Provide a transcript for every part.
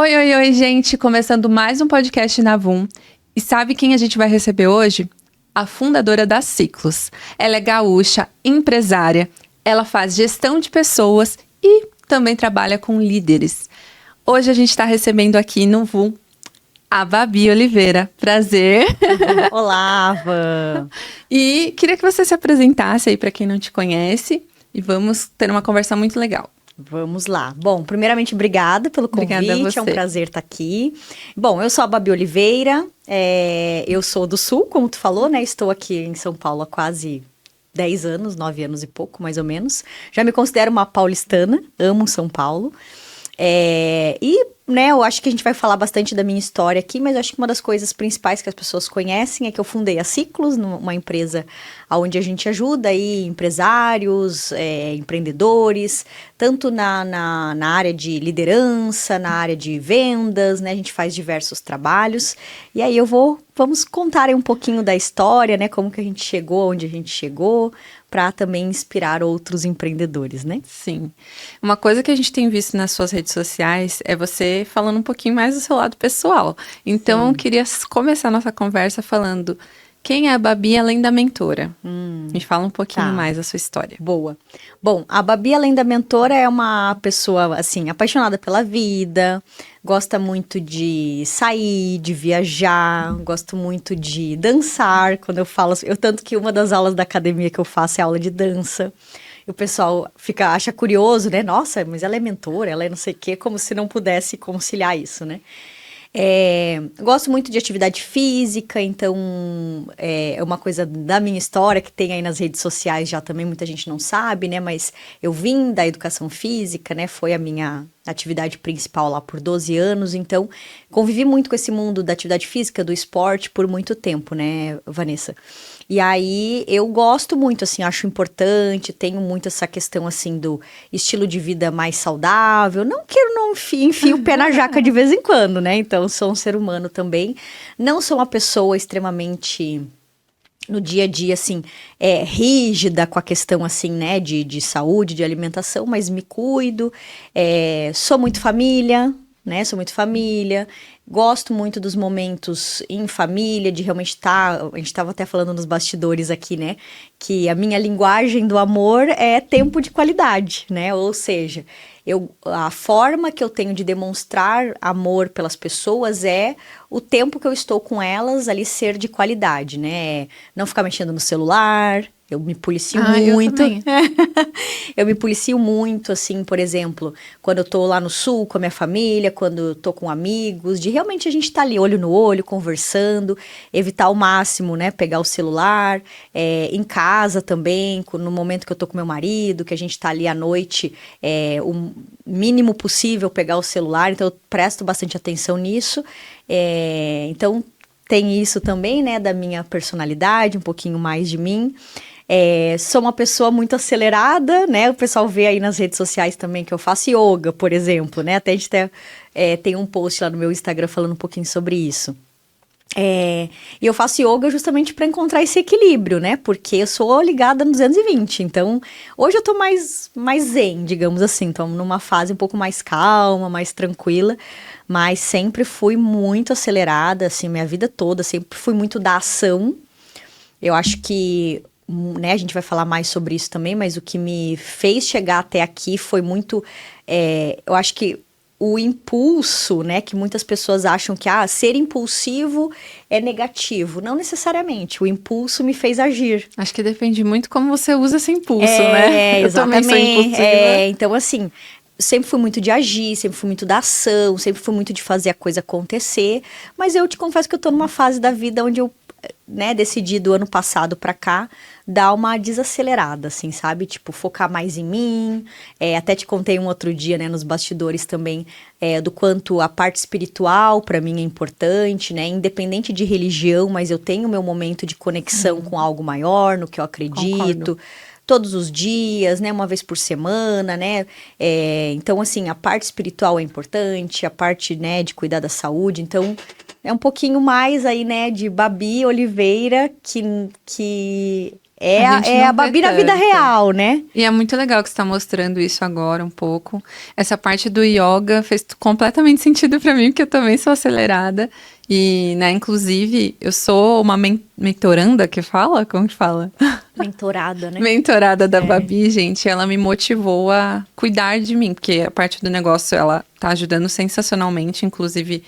Oi, oi, oi, gente! Começando mais um podcast na VUM. E sabe quem a gente vai receber hoje? A fundadora da Ciclos. Ela é gaúcha, empresária, ela faz gestão de pessoas e também trabalha com líderes. Hoje a gente está recebendo aqui no VUM a Babi Oliveira. Prazer! Olá, Van! E queria que você se apresentasse aí para quem não te conhece e vamos ter uma conversa muito legal. Vamos lá. Bom, primeiramente, obrigada pelo convite, Obrigada a você. É um prazer estar aqui. Bom, eu sou a Babi Oliveira, eu sou do Sul, como tu falou, né? Estou aqui em São Paulo há quase 10 anos, 9 anos e pouco, mais ou menos. Já me considero uma paulistana, amo São Paulo. Eu acho que a gente vai falar bastante da minha história aqui, mas eu acho que uma das coisas principais que as pessoas conhecem é que eu fundei a Ciclos, uma empresa onde a gente ajuda aí empresários, empreendedores, tanto na área de liderança, na área de vendas, né? A gente faz diversos trabalhos. E aí vamos contar aí um pouquinho da história, né? Como que a gente chegou, onde a gente chegou, para também inspirar outros empreendedores, né? Sim. Uma coisa que a gente tem visto nas suas redes sociais é você falando um pouquinho mais do seu lado pessoal. Então, eu queria começar a nossa conversa falando quem é a Babi além da mentora? Me fala um pouquinho mais da sua história. Boa. Bom, a Babi além da mentora é uma pessoa, assim, apaixonada pela vida, gosta muito de sair, de viajar, gosto muito de dançar. Quando eu falo, tanto que uma das aulas da academia que eu faço é aula de dança. E o pessoal acha curioso, né? Nossa, mas ela é mentora, ela é não sei o quê, como se não pudesse conciliar isso, né? Gosto muito de atividade física, então é uma coisa da minha história que tem aí nas redes sociais já também, muita gente não sabe, né? Mas eu vim da educação física, né? Foi a minha atividade principal lá por 12 anos, então convivi muito com esse mundo da atividade física, do esporte por muito tempo, né, Vanessa? E aí eu gosto muito, assim, acho importante, tenho muito essa questão, assim, do estilo de vida mais saudável, não enfio o pé na jaca de vez em quando, né? Então sou um ser humano também, não sou uma pessoa extremamente no dia a dia, assim, rígida com a questão, assim, né, de saúde, de alimentação, mas me cuido, sou muito família, né, gosto muito dos momentos em família, de realmente a gente estava até falando nos bastidores aqui, né, que a minha linguagem do amor é tempo de qualidade, né, ou seja, a forma que eu tenho de demonstrar amor pelas pessoas é o tempo que eu estou com elas ali ser de qualidade, né, não ficar mexendo no celular. Eu me policio muito. Eu me policio muito, assim, por exemplo, quando eu tô lá no Sul com a minha família, quando eu tô com amigos, de realmente a gente tá ali olho no olho, conversando, evitar ao máximo, né, pegar o celular, em casa também, no momento que eu tô com meu marido, que a gente tá ali à noite, o mínimo possível pegar o celular, então eu presto bastante atenção nisso, então tem isso também, né, da minha personalidade, um pouquinho mais de mim. Sou uma pessoa muito acelerada, né? O pessoal vê aí nas redes sociais também que eu faço yoga, por exemplo, né? Até a gente tem um post lá no meu Instagram falando um pouquinho sobre isso. E eu faço yoga justamente para encontrar esse equilíbrio, né? Porque eu sou ligada no 220, então hoje eu tô mais zen, digamos assim, tô numa fase um pouco mais calma, mais tranquila, mas sempre fui muito acelerada, assim, minha vida toda, sempre fui muito da ação. Eu acho que, né, a gente vai falar mais sobre isso também, mas o que me fez chegar até aqui foi muito, eu acho que o impulso, né, que muitas pessoas acham que ser impulsivo é negativo. Não necessariamente, o impulso me fez agir. Acho que depende muito como você usa esse impulso, né? Eu também sou impulsiva. Então, assim, sempre fui muito de agir, sempre fui muito da ação, sempre fui muito de fazer a coisa acontecer, mas eu te confesso que eu tô numa fase da vida onde eu, né, decidi do ano passado pra cá dar uma desacelerada, assim, sabe? Tipo, focar mais em mim. Até te contei um outro dia, né, nos bastidores também, do quanto a parte espiritual pra mim é importante, né? Independente de religião, mas eu tenho meu momento de conexão com algo maior, no que eu acredito. Concordo. Todos os dias, né, uma vez por semana, né, então, assim, a parte espiritual é importante, a parte, né, de cuidar da saúde, então, é um pouquinho mais aí, né, de Babi Oliveira, que gente é não a Babi vê na vida tanto. real, né? E é muito legal que você está mostrando isso agora um pouco. Essa parte do yoga fez completamente sentido para mim, porque eu também sou acelerada. E, né, inclusive, eu sou uma mentoranda que fala? Como que fala? Mentorada, né? Mentorada da É. Babi, gente, ela me motivou a cuidar de mim, porque a parte do negócio ela tá ajudando sensacionalmente, inclusive,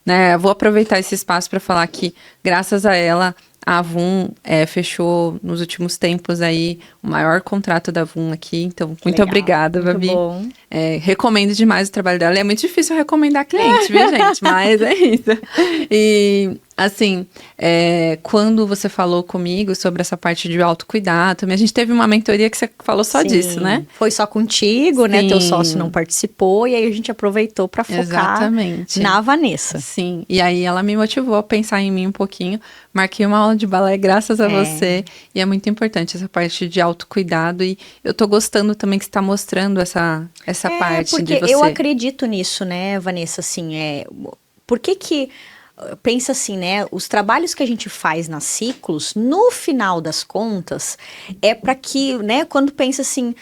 né, eu vou aproveitar esse espaço para falar que, graças a ela, a Avon fechou nos últimos tempos aí o maior contrato da Avon aqui, então muito Legal, obrigada, muito Babi. bom. Recomendo demais o trabalho dela. É muito difícil recomendar cliente, viu, gente? Mas é isso. E, assim, quando você falou comigo sobre essa parte de autocuidado, também a gente teve uma mentoria que você falou só disso, né? Foi só contigo, né? Sim. Teu sócio não participou e aí a gente aproveitou para focar Exatamente. na Vanessa. Sim, e aí ela me motivou a pensar em mim um pouquinho. Marquei uma aula de balé graças a você. E é muito importante essa parte de autocuidado. E eu tô gostando também que você tá mostrando essa parte porque de você. eu acredito nisso, né, Vanessa, assim, por que pensa assim, né, os trabalhos que a gente faz nas ciclos, no final das contas, é para que, né, quando pensa assim,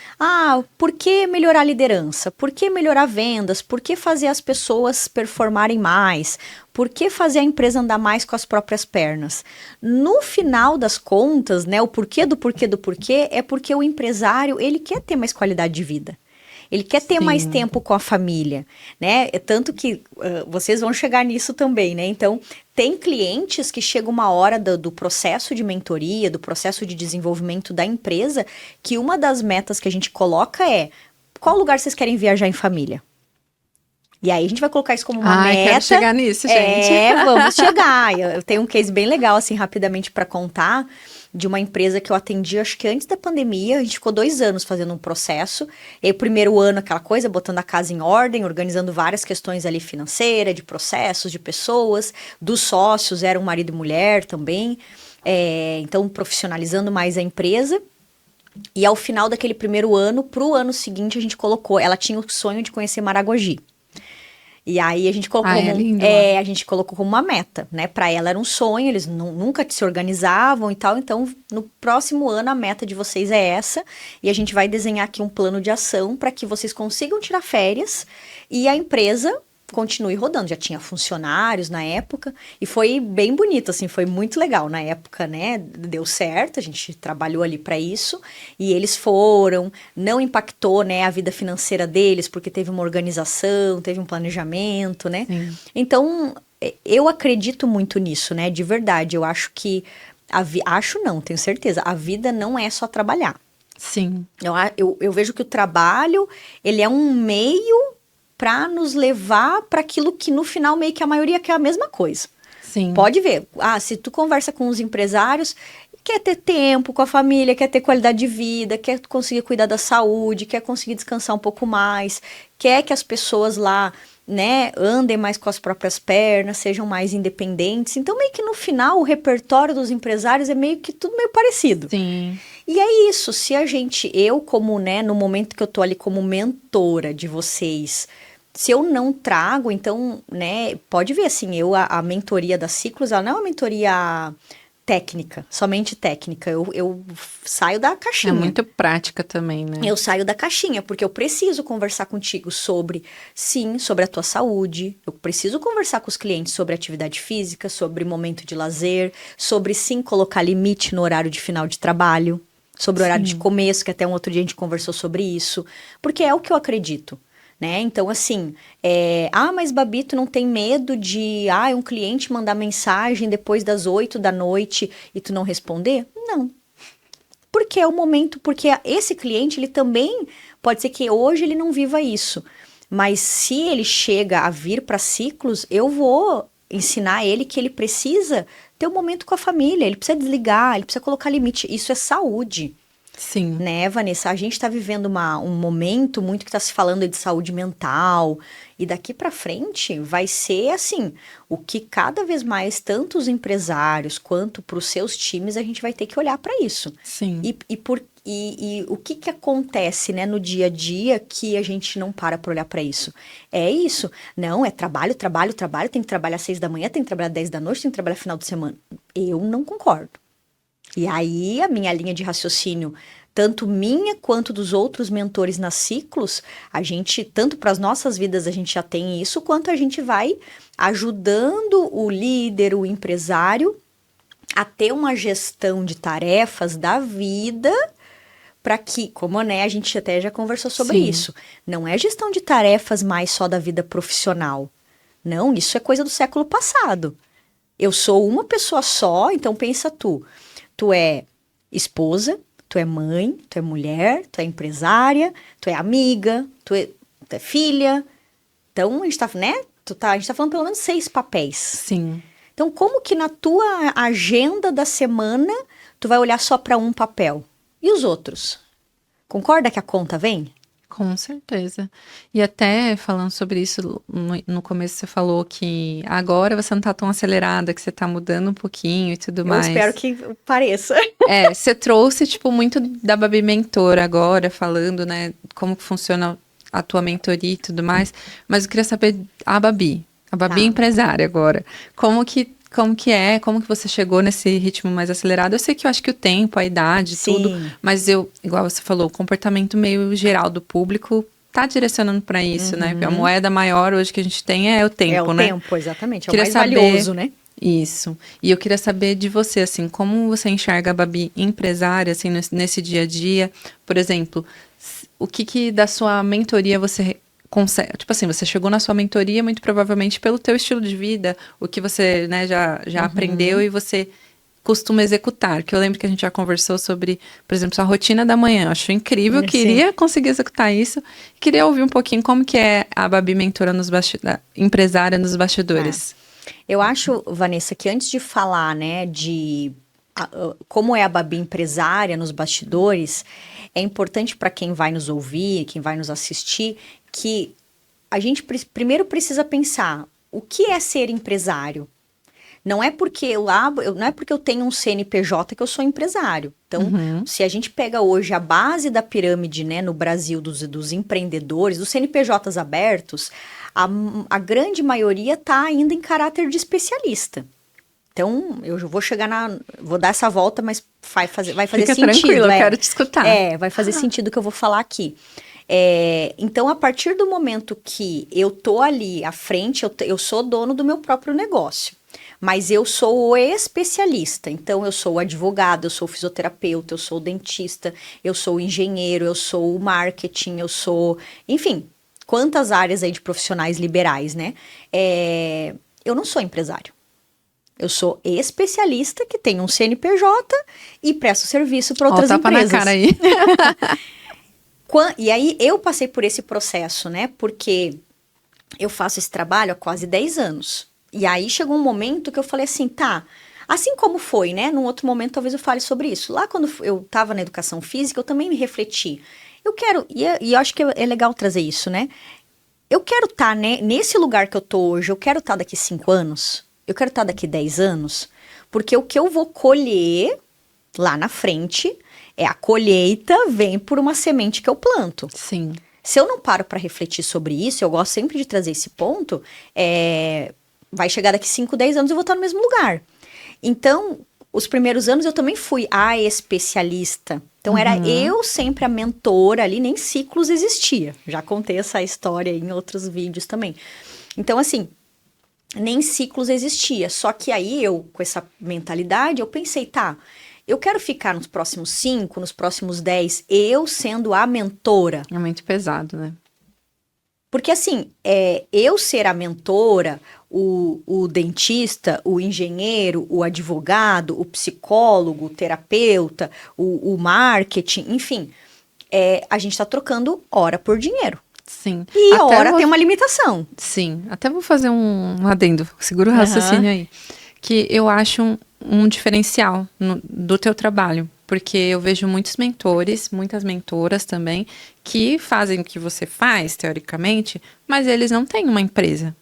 por que melhorar a liderança? Por que melhorar vendas? Por que fazer as pessoas performarem mais? Por que fazer a empresa andar mais com as próprias pernas? No final das contas, né, o porquê do porquê do porquê é porque o empresário, ele quer ter mais qualidade de vida. Ele quer ter mais tempo com a família, né? Tanto que vocês vão chegar nisso também, né? Então, tem clientes que chega uma hora do processo de mentoria, do processo de desenvolvimento da empresa, que uma das metas que a gente coloca é: qual lugar vocês querem viajar em família? E aí a gente vai colocar isso como uma meta. Quero chegar nisso, gente. Vamos chegar. Eu tenho um case bem legal, assim, rapidamente para contar, de uma empresa que eu atendi, acho que antes da pandemia. A gente ficou 2 anos fazendo um processo. E aí, o primeiro ano, aquela coisa, botando a casa em ordem, organizando várias questões ali financeira, de processos, de pessoas, dos sócios, eram marido e mulher também. Então, profissionalizando mais a empresa. E ao final daquele primeiro ano, pro ano seguinte, a gente colocou, ela tinha o sonho de conhecer Maragogi. E aí a gente colocou a gente colocou como uma meta, né? Para ela era um sonho, eles nunca se organizavam e tal. Então, no próximo ano a meta de vocês é essa, e a gente vai desenhar aqui um plano de ação para que vocês consigam tirar férias e a empresa continue rodando. Já tinha funcionários na época e foi bem bonito, assim, foi muito legal na época, né? Deu certo, a gente trabalhou ali para isso e eles foram, não impactou, né, a vida financeira deles porque teve uma organização, teve um planejamento, né? Sim. Então, eu acredito muito nisso, né? De verdade, eu acho que tenho certeza, a vida não é só trabalhar. Sim. Eu vejo que o trabalho, ele é um meio para nos levar para aquilo que no final meio que a maioria quer a mesma coisa. Sim. Pode ver. Se tu conversa com os empresários, quer ter tempo com a família, quer ter qualidade de vida, quer conseguir cuidar da saúde, quer conseguir descansar um pouco mais, quer que as pessoas lá, né, andem mais com as próprias pernas, sejam mais independentes. Então, meio que no final, o repertório dos empresários é meio que tudo meio parecido. Sim. E é isso, se eu como, né, no momento que eu tô ali como mentora de vocês, se eu não trago, então, né, pode ver assim, a mentoria da Ciclos, ela não é uma mentoria técnica, somente técnica, eu saio da caixinha. É muito prática também, né? Eu saio da caixinha, porque eu preciso conversar contigo sobre a tua saúde, eu preciso conversar com os clientes sobre atividade física, sobre momento de lazer, sobre sim colocar limite no horário de final de trabalho, sobre o horário de começo, que até um outro dia a gente conversou sobre isso, porque é o que eu acredito. Né? Então, assim, mas Babi, tu não tem medo de um cliente mandar mensagem depois das 8 da noite e tu não responder? Não. Porque é o momento, porque esse cliente, ele também, pode ser que hoje ele não viva isso, mas se ele chega a vir para Ciclos, eu vou ensinar ele que ele precisa ter um momento com a família, ele precisa desligar, ele precisa colocar limite, isso é saúde. Sim. Né, Vanessa? A gente está vivendo um momento muito que está se falando de saúde mental, e daqui para frente vai ser assim, o que cada vez mais, tanto os empresários quanto para os seus times, a gente vai ter que olhar para isso. Sim. E o que acontece, né, no dia a dia que a gente não para olhar para isso? É isso. Não, é trabalho, trabalho, trabalho, tem que trabalhar às 6 da manhã, tem que trabalhar às 10 da noite, tem que trabalhar final de semana. Eu não concordo. E aí, a minha linha de raciocínio, tanto minha quanto dos outros mentores nas ciclos, a gente, tanto para as nossas vidas, a gente já tem isso, quanto a gente vai ajudando o líder, o empresário, a ter uma gestão de tarefas da vida, para que, como né, a gente até já conversou sobre Sim. isso, não é gestão de tarefas mais só da vida profissional. Não, isso é coisa do século passado. Eu sou uma pessoa só, então pensa tu. Tu é esposa, tu é mãe, tu é mulher, tu é empresária, tu é amiga, tu é filha. Então, a gente tá, né? A gente tá falando pelo menos 6 papéis. Sim. Então, como que na tua agenda da semana tu vai olhar só para um papel? E os outros? Concorda que a conta vem? Com certeza. E até falando sobre isso, no começo você falou que agora você não tá tão acelerada, que você tá mudando um pouquinho e tudo mais. Eu espero que pareça. Você trouxe, tipo, muito da Babi Mentora agora, falando, né, como que funciona a tua mentoria e tudo mais. Mas eu queria saber a Babi empresária agora. Como que você chegou nesse ritmo mais acelerado? Eu sei que eu acho que o tempo, a idade, Sim. tudo, mas igual você falou, o comportamento meio geral do público tá direcionando para isso, né? Porque a moeda maior hoje que a gente tem é o tempo, né? É o tempo, exatamente. É o Queria mais saber, valioso, né? Isso. E eu queria saber de você, assim, como você enxerga a Babi empresária, assim, nesse dia a dia? Por exemplo, o que da sua mentoria você consegue, tipo assim, você chegou na sua mentoria muito provavelmente pelo teu estilo de vida, o que você, né, já aprendeu e você costuma executar, que eu lembro que a gente já conversou sobre, por exemplo, sua rotina da manhã, eu acho incrível, queria conseguir executar isso, queria ouvir um pouquinho como que é a Babi mentora empresária nos bastidores. Eu acho, Vanessa, que antes de falar, né, como é a Babi empresária nos bastidores, é importante para quem vai nos ouvir, quem vai nos assistir, que a gente primeiro precisa pensar o que é ser empresário. Não é porque eu tenho um CNPJ que eu sou empresário. Então, se a gente pega hoje a base da pirâmide, né, no Brasil dos empreendedores, dos CNPJs abertos, a grande maioria está ainda em caráter de especialista. Então, eu vou vou dar essa volta, mas vai fazer Fica sentido. Tranquilo, eu quero te escutar. Vai fazer sentido o que eu vou falar aqui. Então, a partir do momento que eu tô ali à frente, eu sou dono do meu próprio negócio. Mas eu sou o especialista. Então, eu sou o advogado, eu sou o fisioterapeuta, eu sou o dentista, eu sou o engenheiro, eu sou o marketing, eu sou... Enfim, quantas áreas aí de profissionais liberais, né? Eu não sou empresário. Eu sou especialista que tem um CNPJ e presto serviço para outras empresas. Na cara aí. E aí, eu passei por esse processo, né? Porque eu faço esse trabalho há quase 10 anos. E aí, chegou um momento que eu falei assim, tá... Assim como foi, né? Num outro momento, talvez eu fale sobre isso. Lá, quando eu estava na educação física, eu também me refleti. Eu quero... E eu acho que é legal trazer isso, né? Eu quero estar, né, nesse lugar que eu tô hoje, eu quero estar daqui 5 anos... Eu quero estar daqui 10 anos, porque o que eu vou colher lá na frente é a colheita vem por uma semente que eu planto. Sim. Se eu não paro para refletir sobre isso, eu gosto sempre de trazer esse ponto, vai chegar daqui 5, 10 anos e eu vou estar no mesmo lugar. Então, os primeiros anos eu também fui a especialista. Então, era eu sempre a mentora ali, nem ciclos existia. Já contei essa história em outros vídeos também. Então, assim... Nem ciclos existia, só que aí eu, com essa mentalidade, eu pensei, tá, eu quero ficar nos próximos 5, nos próximos 10, eu sendo a mentora. É muito pesado, né? Porque assim, eu ser a mentora, o dentista, o engenheiro, o advogado, o psicólogo, o terapeuta, o marketing, enfim, a gente tá trocando hora por dinheiro. Sim. E a hora tem uma limitação. Sim. Até vou fazer um adendo. Segura o raciocínio aí. Que eu acho um diferencial do teu trabalho. Porque eu vejo muitos mentores, muitas mentoras também, que fazem o que você faz, teoricamente, mas eles não têm uma empresa.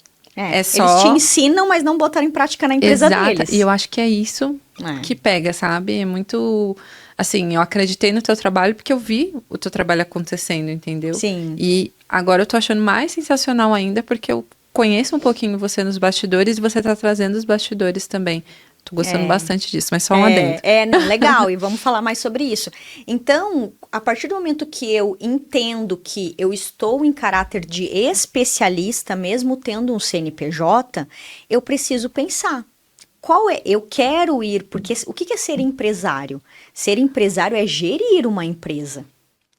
Só... Eles te ensinam, mas não botaram em prática na empresa deles. E eu acho que é isso que pega, sabe? É muito... Assim, eu acreditei no teu trabalho porque eu vi o teu trabalho acontecendo, entendeu? Sim. E agora eu tô achando mais sensacional ainda porque eu conheço um pouquinho você nos bastidores e você tá trazendo os bastidores também Tô gostando bastante disso, mas só um adendo. Não, legal, e vamos falar mais sobre isso. Então, a partir do momento que eu entendo que eu estou em caráter de especialista, mesmo tendo um CNPJ, eu preciso pensar. Eu quero ir, porque o que é ser empresário? Ser empresário é gerir uma empresa.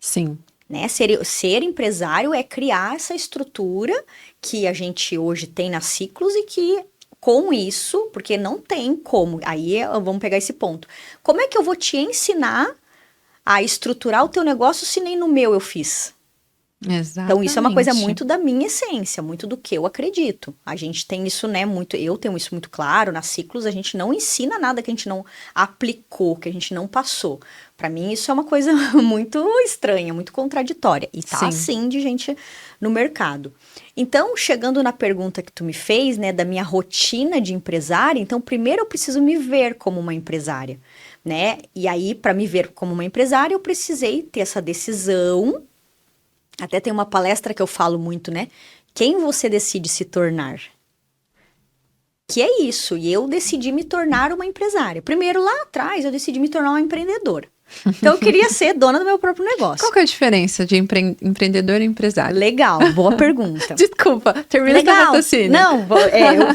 Sim. Né? Ser empresário é criar essa estrutura que a gente hoje tem na Ciclos e que com isso, porque não tem como, aí vamos pegar esse ponto. Como é que eu vou te ensinar a estruturar o teu negócio se nem no meu eu fiz? Exatamente. Então, isso é uma coisa muito da minha essência, muito do que eu acredito. A gente tem isso, né, eu tenho isso muito claro, na Ciclos a gente não ensina nada que a gente não aplicou, que a gente não passou. Para mim, isso é uma coisa muito estranha, muito contraditória. E tá assim de gente no mercado. Então, chegando na pergunta que tu me fez, né, da minha rotina de empresária, então, primeiro eu preciso me ver como uma empresária, né? E aí, para me ver como uma empresária, eu precisei ter essa decisão. Até tem uma palestra que eu falo muito, né? Quem você decide se tornar? Que é isso, e eu decidi me tornar uma empresária. Primeiro, lá atrás, eu decidi me tornar uma empreendedora. Então, eu queria ser dona do meu próprio negócio. Qual que é a diferença de empreendedor e empresário? Legal, boa pergunta. Desculpa, termina esse raciocínio. Não,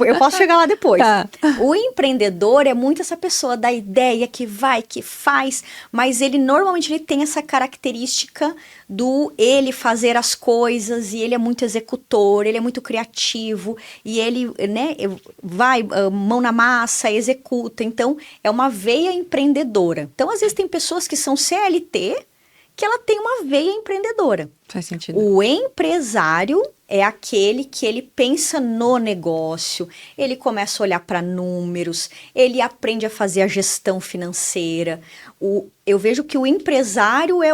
eu posso chegar lá depois. Tá. O empreendedor é muito essa pessoa da ideia que vai, que faz, mas ele normalmente tem essa característica do ele fazer as coisas, e ele é muito executor, ele é muito criativo, e ele, né, vai, mão na massa, executa. Então, é uma veia empreendedora. Então, às vezes tem pessoas que são CLT, que ela tem uma veia empreendedora. Faz sentido. O empresário é aquele que ele pensa no negócio, ele começa a olhar para números, ele aprende a fazer a gestão financeira. Eu vejo que o empresário é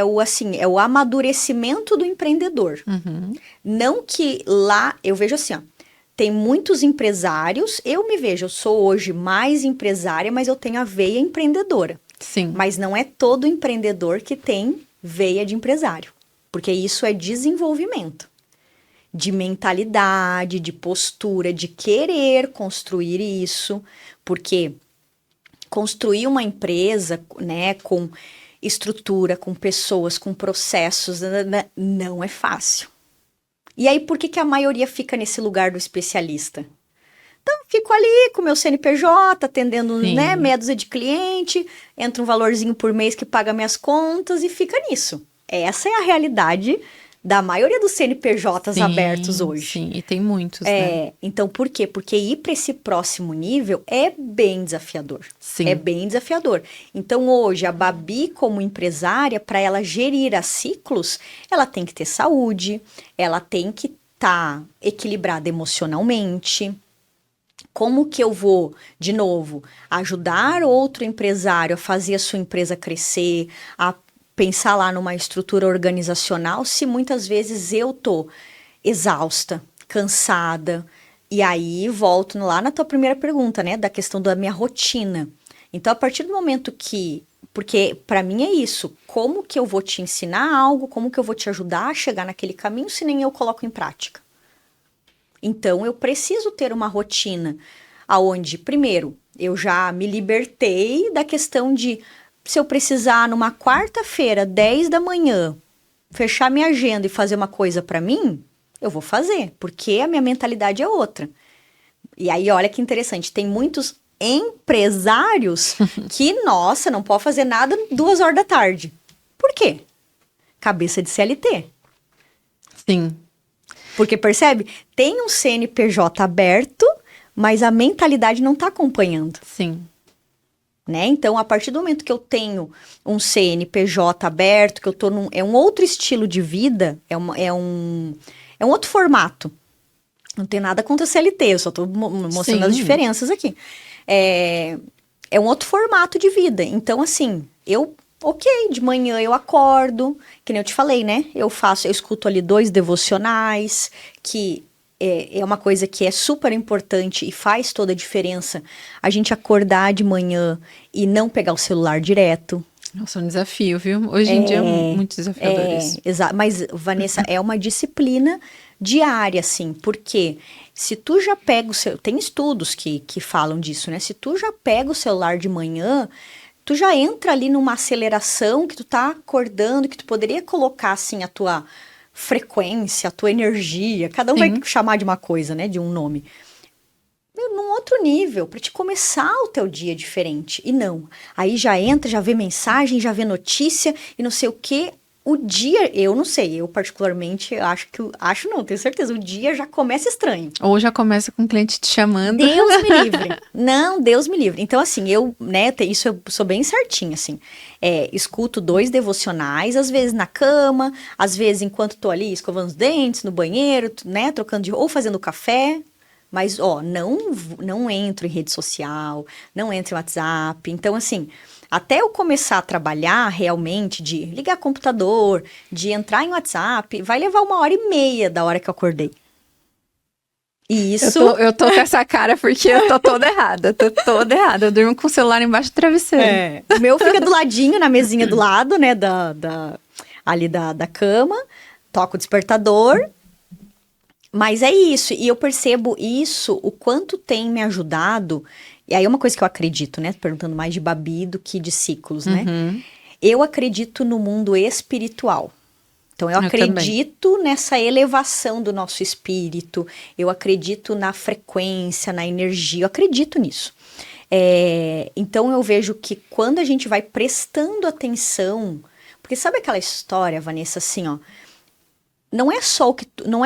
o amadurecimento do empreendedor. Uhum. Não que lá, eu vejo assim, ó, tem muitos empresários, eu sou hoje mais empresária, mas eu tenho a veia empreendedora. Sim. Mas não é todo empreendedor que tem veia de empresário, porque isso é desenvolvimento de mentalidade, de postura, de querer construir isso, porque construir uma empresa, né, com estrutura, com pessoas, com processos, não é fácil. E aí, por que a maioria fica nesse lugar do especialista? Então, fico ali com o meu CNPJ, atendendo, né, meia dúzia de cliente, entra um valorzinho por mês que paga minhas contas e fica nisso. Essa é a realidade da maioria dos CNPJs abertos hoje. Sim, e tem muitos, né? Então, por quê? Porque ir para esse próximo nível é bem desafiador. Sim. É bem desafiador. Então, hoje, a Babi, como empresária, para ela gerir as Ciclos, ela tem que ter saúde, ela tem que estar equilibrada emocionalmente. Como que eu vou, de novo, ajudar outro empresário a fazer a sua empresa crescer, a pensar lá numa estrutura organizacional, se muitas vezes eu tô exausta, cansada? E aí, volto lá na tua primeira pergunta, né, da questão da minha rotina. Então, a partir do momento porque para mim é isso, como que eu vou te ensinar algo, como que eu vou te ajudar a chegar naquele caminho, se nem eu coloco em prática? Então, eu preciso ter uma rotina aonde, primeiro, eu já me libertei da questão de, se eu precisar, numa quarta-feira, 10 da manhã, fechar minha agenda e fazer uma coisa para mim, eu vou fazer, porque a minha mentalidade é outra. E aí, olha que interessante, tem muitos empresários que, nossa, não pode fazer nada 2 horas da tarde. Por quê? Cabeça de CLT. Sim. Porque, percebe? Tem um CNPJ aberto, mas a mentalidade não está acompanhando. Sim. Né? Então, a partir do momento que eu tenho um CNPJ aberto, que eu tô é um outro estilo de vida, é um outro formato. Não tem nada contra CLT, eu só estou mostrando as diferenças aqui. É um outro formato de vida. Então, assim, de manhã eu acordo, que nem eu te falei, né? Eu escuto ali 2 devocionais, que é uma coisa que é super importante e faz toda a diferença. A gente acordar de manhã e não pegar o celular direto. Nossa, é um desafio, viu? Hoje em dia é muito desafiador isso. Exato. Mas, Vanessa, é uma disciplina diária, assim, porque Se tu já pega o seu... Tem estudos que falam disso, né? Se tu já pega o celular de manhã, tu já entra ali numa aceleração que tu tá acordando, que tu poderia colocar, assim, a tua frequência, a tua energia. Cada um vai chamar de uma coisa, né? De um nome. Num outro nível, para te começar o teu dia diferente. E não. Aí já entra, já vê mensagem, já vê notícia e não sei o quê. O dia, eu não sei, eu particularmente acho não, tenho certeza, o dia já começa estranho. Ou já começa com o cliente te chamando. Deus me livre. Não, Deus me livre. Então, assim, eu sou bem certinha, assim. Escuto 2 devocionais, às vezes na cama, às vezes enquanto tô ali escovando os dentes, no banheiro, né, trocando ou fazendo café. Mas, não entro em rede social, não entro em WhatsApp. Então, assim, até eu começar a trabalhar realmente, de ligar computador, de entrar em WhatsApp, vai levar 1h30 da hora que eu acordei. E isso... Eu tô com essa cara porque eu tô toda errada, Eu durmo com o celular embaixo do travesseiro. O meu fica do ladinho, na mesinha do lado, né, ali da cama, toco o despertador... Mas é isso, e eu percebo isso, o quanto tem me ajudado, e aí é uma coisa que eu acredito, né, perguntando mais de Babi do que de ciclos, né, eu acredito no mundo espiritual, então eu acredito também nessa elevação do nosso espírito, eu acredito na frequência, na energia, eu acredito nisso. Então eu vejo que quando a gente vai prestando atenção, porque sabe aquela história, Vanessa, assim, ó, não é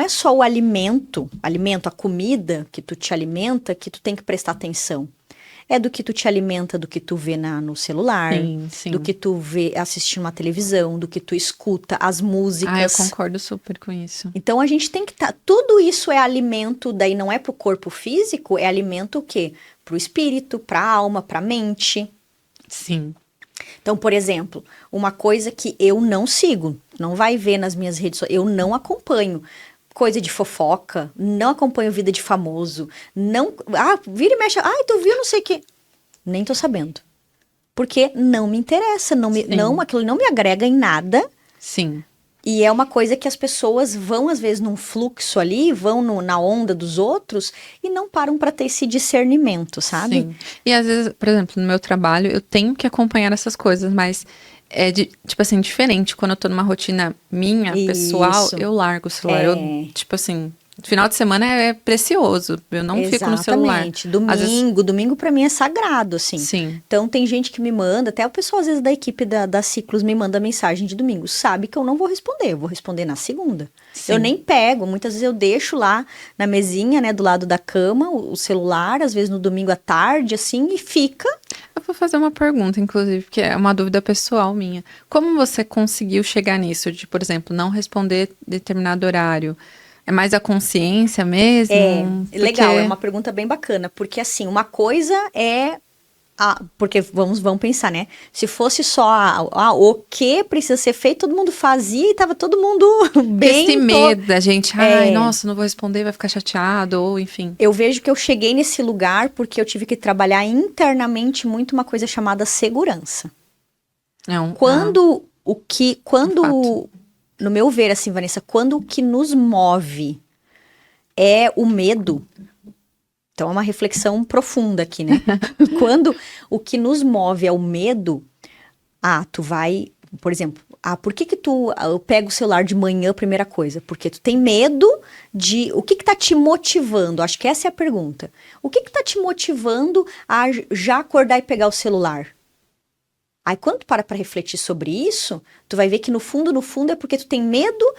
só o alimento, a comida que tu te alimenta, que tu tem que prestar atenção. É do que tu te alimenta, do que tu vê no celular, sim. do que tu vê assistindo uma televisão, do que tu escuta, as músicas. Eu concordo super com isso. Então a gente tem que tudo isso é alimento, daí não é pro corpo físico, é alimento o quê? Pro espírito, pra alma, pra mente. Sim. Então, por exemplo, uma coisa que eu não sigo, não vai ver nas minhas redes sociais, eu não acompanho coisa de fofoca, não acompanho vida de famoso, não, vira e mexe, tu viu não sei o quê, nem tô sabendo, porque não me interessa, aquilo não me agrega em nada. Sim. E é uma coisa que as pessoas vão, às vezes, num fluxo ali, vão na onda dos outros e não param para ter esse discernimento, sabe? Sim. E às vezes, por exemplo, no meu trabalho, eu tenho que acompanhar essas coisas, mas é, tipo assim, diferente. Quando eu tô numa rotina minha, pessoal, eu largo o celular. Eu, tipo assim... Final de semana é precioso, eu não fico no celular. Exatamente, domingo pra mim é sagrado, assim. Sim. Então tem gente que me manda, até o pessoal às vezes da equipe da Ciclos me manda mensagem de domingo, sabe que eu não vou responder, eu vou responder na segunda. Sim. Eu nem pego, muitas vezes eu deixo lá na mesinha, né, do lado da cama, o celular, às vezes no domingo à tarde, assim, e fica. Eu vou fazer uma pergunta, inclusive, que é uma dúvida pessoal minha. Como você conseguiu chegar nisso, de, por exemplo, não responder determinado horário? É mais a consciência mesmo? Legal, é uma pergunta bem bacana, porque assim, uma coisa porque vamos pensar, né? Se fosse só o que precisa ser feito, todo mundo fazia e tava todo mundo bem... Esse medo da gente, nossa, não vou responder, vai ficar chateado, ou enfim. Eu vejo que eu cheguei nesse lugar porque eu tive que trabalhar internamente muito uma coisa chamada segurança. No meu ver, assim, Vanessa, quando o que nos move é o medo, então é uma reflexão profunda aqui, né? Quando o que nos move é o medo, tu vai, por exemplo, por que tu pega o celular de manhã, primeira coisa? Porque tu tem medo de... O que tá te motivando? Acho que essa é a pergunta. O que tá te motivando a já acordar e pegar o celular? Aí quando tu para refletir sobre isso, tu vai ver que no fundo é porque tu tem medo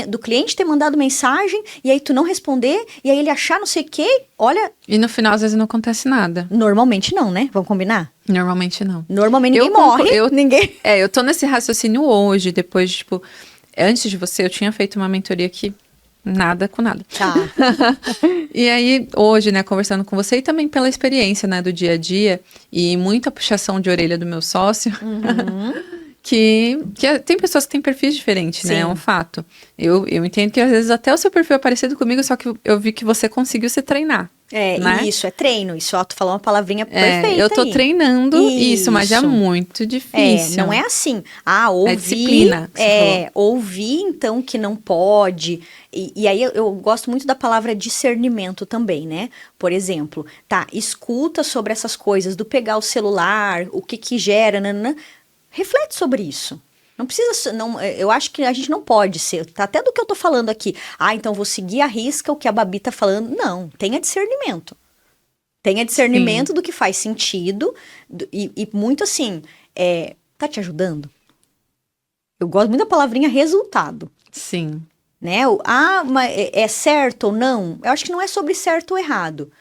do cliente ter mandado mensagem, e aí tu não responder, e aí ele achar não sei o quê, olha... E no final, às vezes, não acontece nada. Normalmente não, né? Vamos combinar? Normalmente não. Normalmente ninguém morre, ninguém... Eu tô nesse raciocínio hoje, depois de, tipo... Antes de você, eu tinha feito uma mentoria que... Nada com nada. Tá. E aí, hoje, né, conversando com você, e também pela experiência, né, do dia a dia, e muita puxação de orelha do meu sócio, que tem pessoas que têm perfis diferentes, né, é um fato. Eu entendo que às vezes até o seu perfil é parecido comigo, só que eu vi que você conseguiu se treinar. né? Isso, é treino. Isso, ó, tu falou uma palavrinha perfeita eu tô aí. treinando isso, mas é muito difícil. Não é assim. Ouvir... disciplina, que você falou. Ouvir, então, que não pode... E aí, eu gosto muito da palavra discernimento também, né? Por exemplo, escuta sobre essas coisas, do pegar o celular, o que gera, nanana. Reflete sobre isso. Não precisa, eu acho que a gente não pode ser, até do que eu tô falando aqui. Então vou seguir à risca o que a Babi tá falando. Não, tenha discernimento. Tenha discernimento do que faz sentido e muito assim, tá te ajudando? Eu gosto muito da palavrinha resultado. Sim. Né? Mas é certo ou não? Eu acho que não é sobre certo ou errado.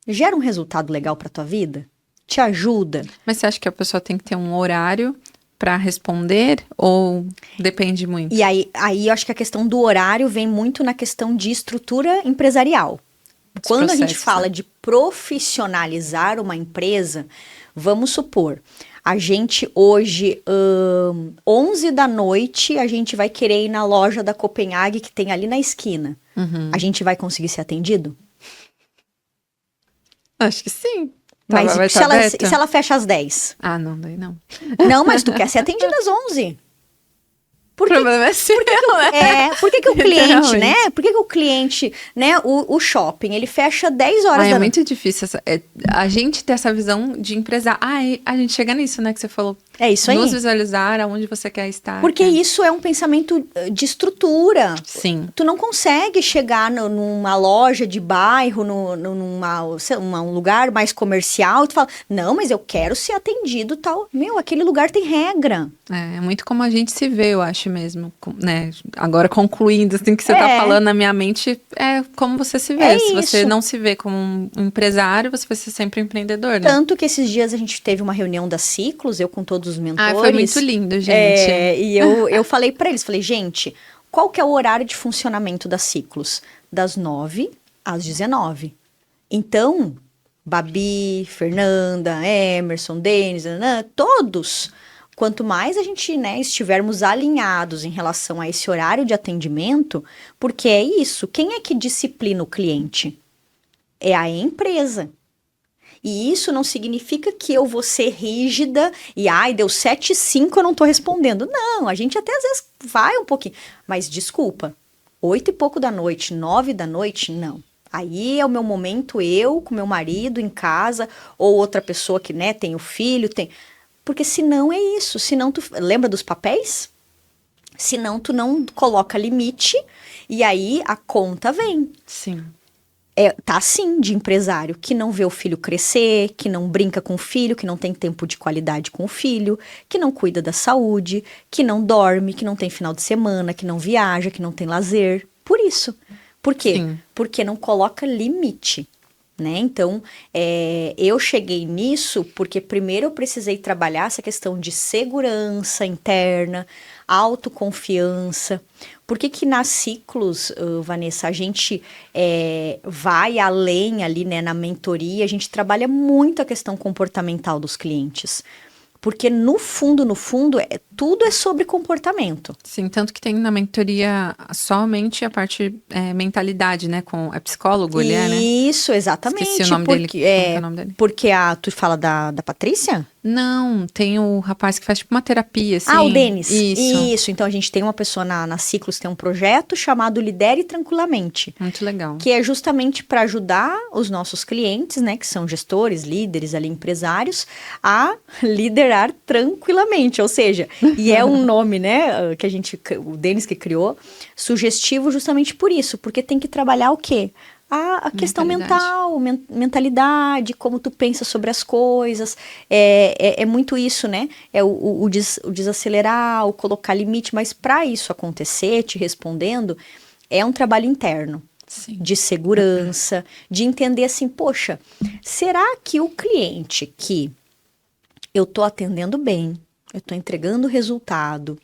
Gera um resultado legal pra tua vida? Te ajuda? Mas você acha que a pessoa tem que ter um horário para responder ou depende muito? E aí eu acho que a questão do horário vem muito na questão de estrutura empresarial. Quando a gente fala de profissionalizar uma empresa, vamos supor, a gente hoje, 11 da noite, a gente vai querer ir na loja da Copenhague que tem ali na esquina. A gente vai conseguir ser atendido? Acho que sim. Mas se ela fecha às 10? Não, daí não. Não, mas tu quer ser atendida às 11. O problema é seu, né? Por que o cliente, né? Por que o cliente, né? O shopping, ele fecha 10 horas da noite. É muito difícil a gente ter essa visão de empresário. A gente chega nisso, né? Que você falou. É isso aí. Nos visualizar aonde você quer estar. Porque isso é um pensamento de estrutura. Sim. Tu não consegue chegar numa loja de bairro, num lugar mais comercial, e tu fala, não, mas eu quero ser atendido tal. Meu, aquele lugar tem regra. É muito como a gente se vê, eu acho mesmo, né? Agora concluindo, assim, que você tá falando na minha mente, é como você se vê. Se você não se vê como um empresário, você vai ser sempre empreendedor, né? Tanto que esses dias a gente teve uma reunião da Ciclos, eu com todos os mentores. Foi muito lindo, gente. E eu falei pra eles, gente, qual que é o horário de funcionamento da Ciclos? Das 9 às 19. Então, Babi, Fernanda, Emerson, Denis, todos... Quanto mais a gente, né, estivermos alinhados em relação a esse horário de atendimento, porque é isso, quem é que disciplina o cliente? É a empresa. E isso não significa que eu vou ser rígida e, deu 7h05, eu não tô respondendo. Não, a gente até às vezes vai um pouquinho. Mas desculpa, 8 e pouco da noite, 9 da noite, não. Aí é o meu momento, eu com meu marido em casa, ou outra pessoa que, né, tem o filho, tem... Porque senão é isso, senão tu... Lembra dos papéis? Senão tu não coloca limite e aí a conta vem. Sim. Tá assim, de empresário que não vê o filho crescer, que não brinca com o filho, que não tem tempo de qualidade com o filho, que não cuida da saúde, que não dorme, que não tem final de semana, que não viaja, que não tem lazer. Por isso. Por quê? Sim. Porque não coloca limite. Né? Então, eu cheguei nisso porque primeiro eu precisei trabalhar essa questão de segurança interna, autoconfiança. Por que nas Ciclos, Vanessa, a gente vai além ali, né, na mentoria, a gente trabalha muito a questão comportamental dos clientes. Porque no fundo, tudo é sobre comportamento. Sim, tanto que tem na mentoria somente a parte mentalidade, né? Com a psicólogo, ele é, né? Isso, exatamente. Esqueci o nome dele. Como é o nome dele? Porque tu fala da Patrícia? Não, tem o rapaz que faz tipo uma terapia, assim. O Denis. Isso. Então a gente tem uma pessoa na Ciclos, tem um projeto chamado Lidere Tranquilamente. Muito legal. Que é justamente para ajudar os nossos clientes, né, que são gestores, líderes ali, empresários, a liderar tranquilamente. Ou seja, e é um nome, né, que o Denis que criou, sugestivo justamente por isso, porque tem que trabalhar o quê? A questão mental, mentalidade, como tu pensa sobre as coisas, é muito isso, né? É o desacelerar, o colocar limite, mas para isso acontecer, te respondendo, é um trabalho interno. Sim. De segurança, de entender assim, poxa, será que o cliente que eu tô atendendo bem, eu tô entregando resultado,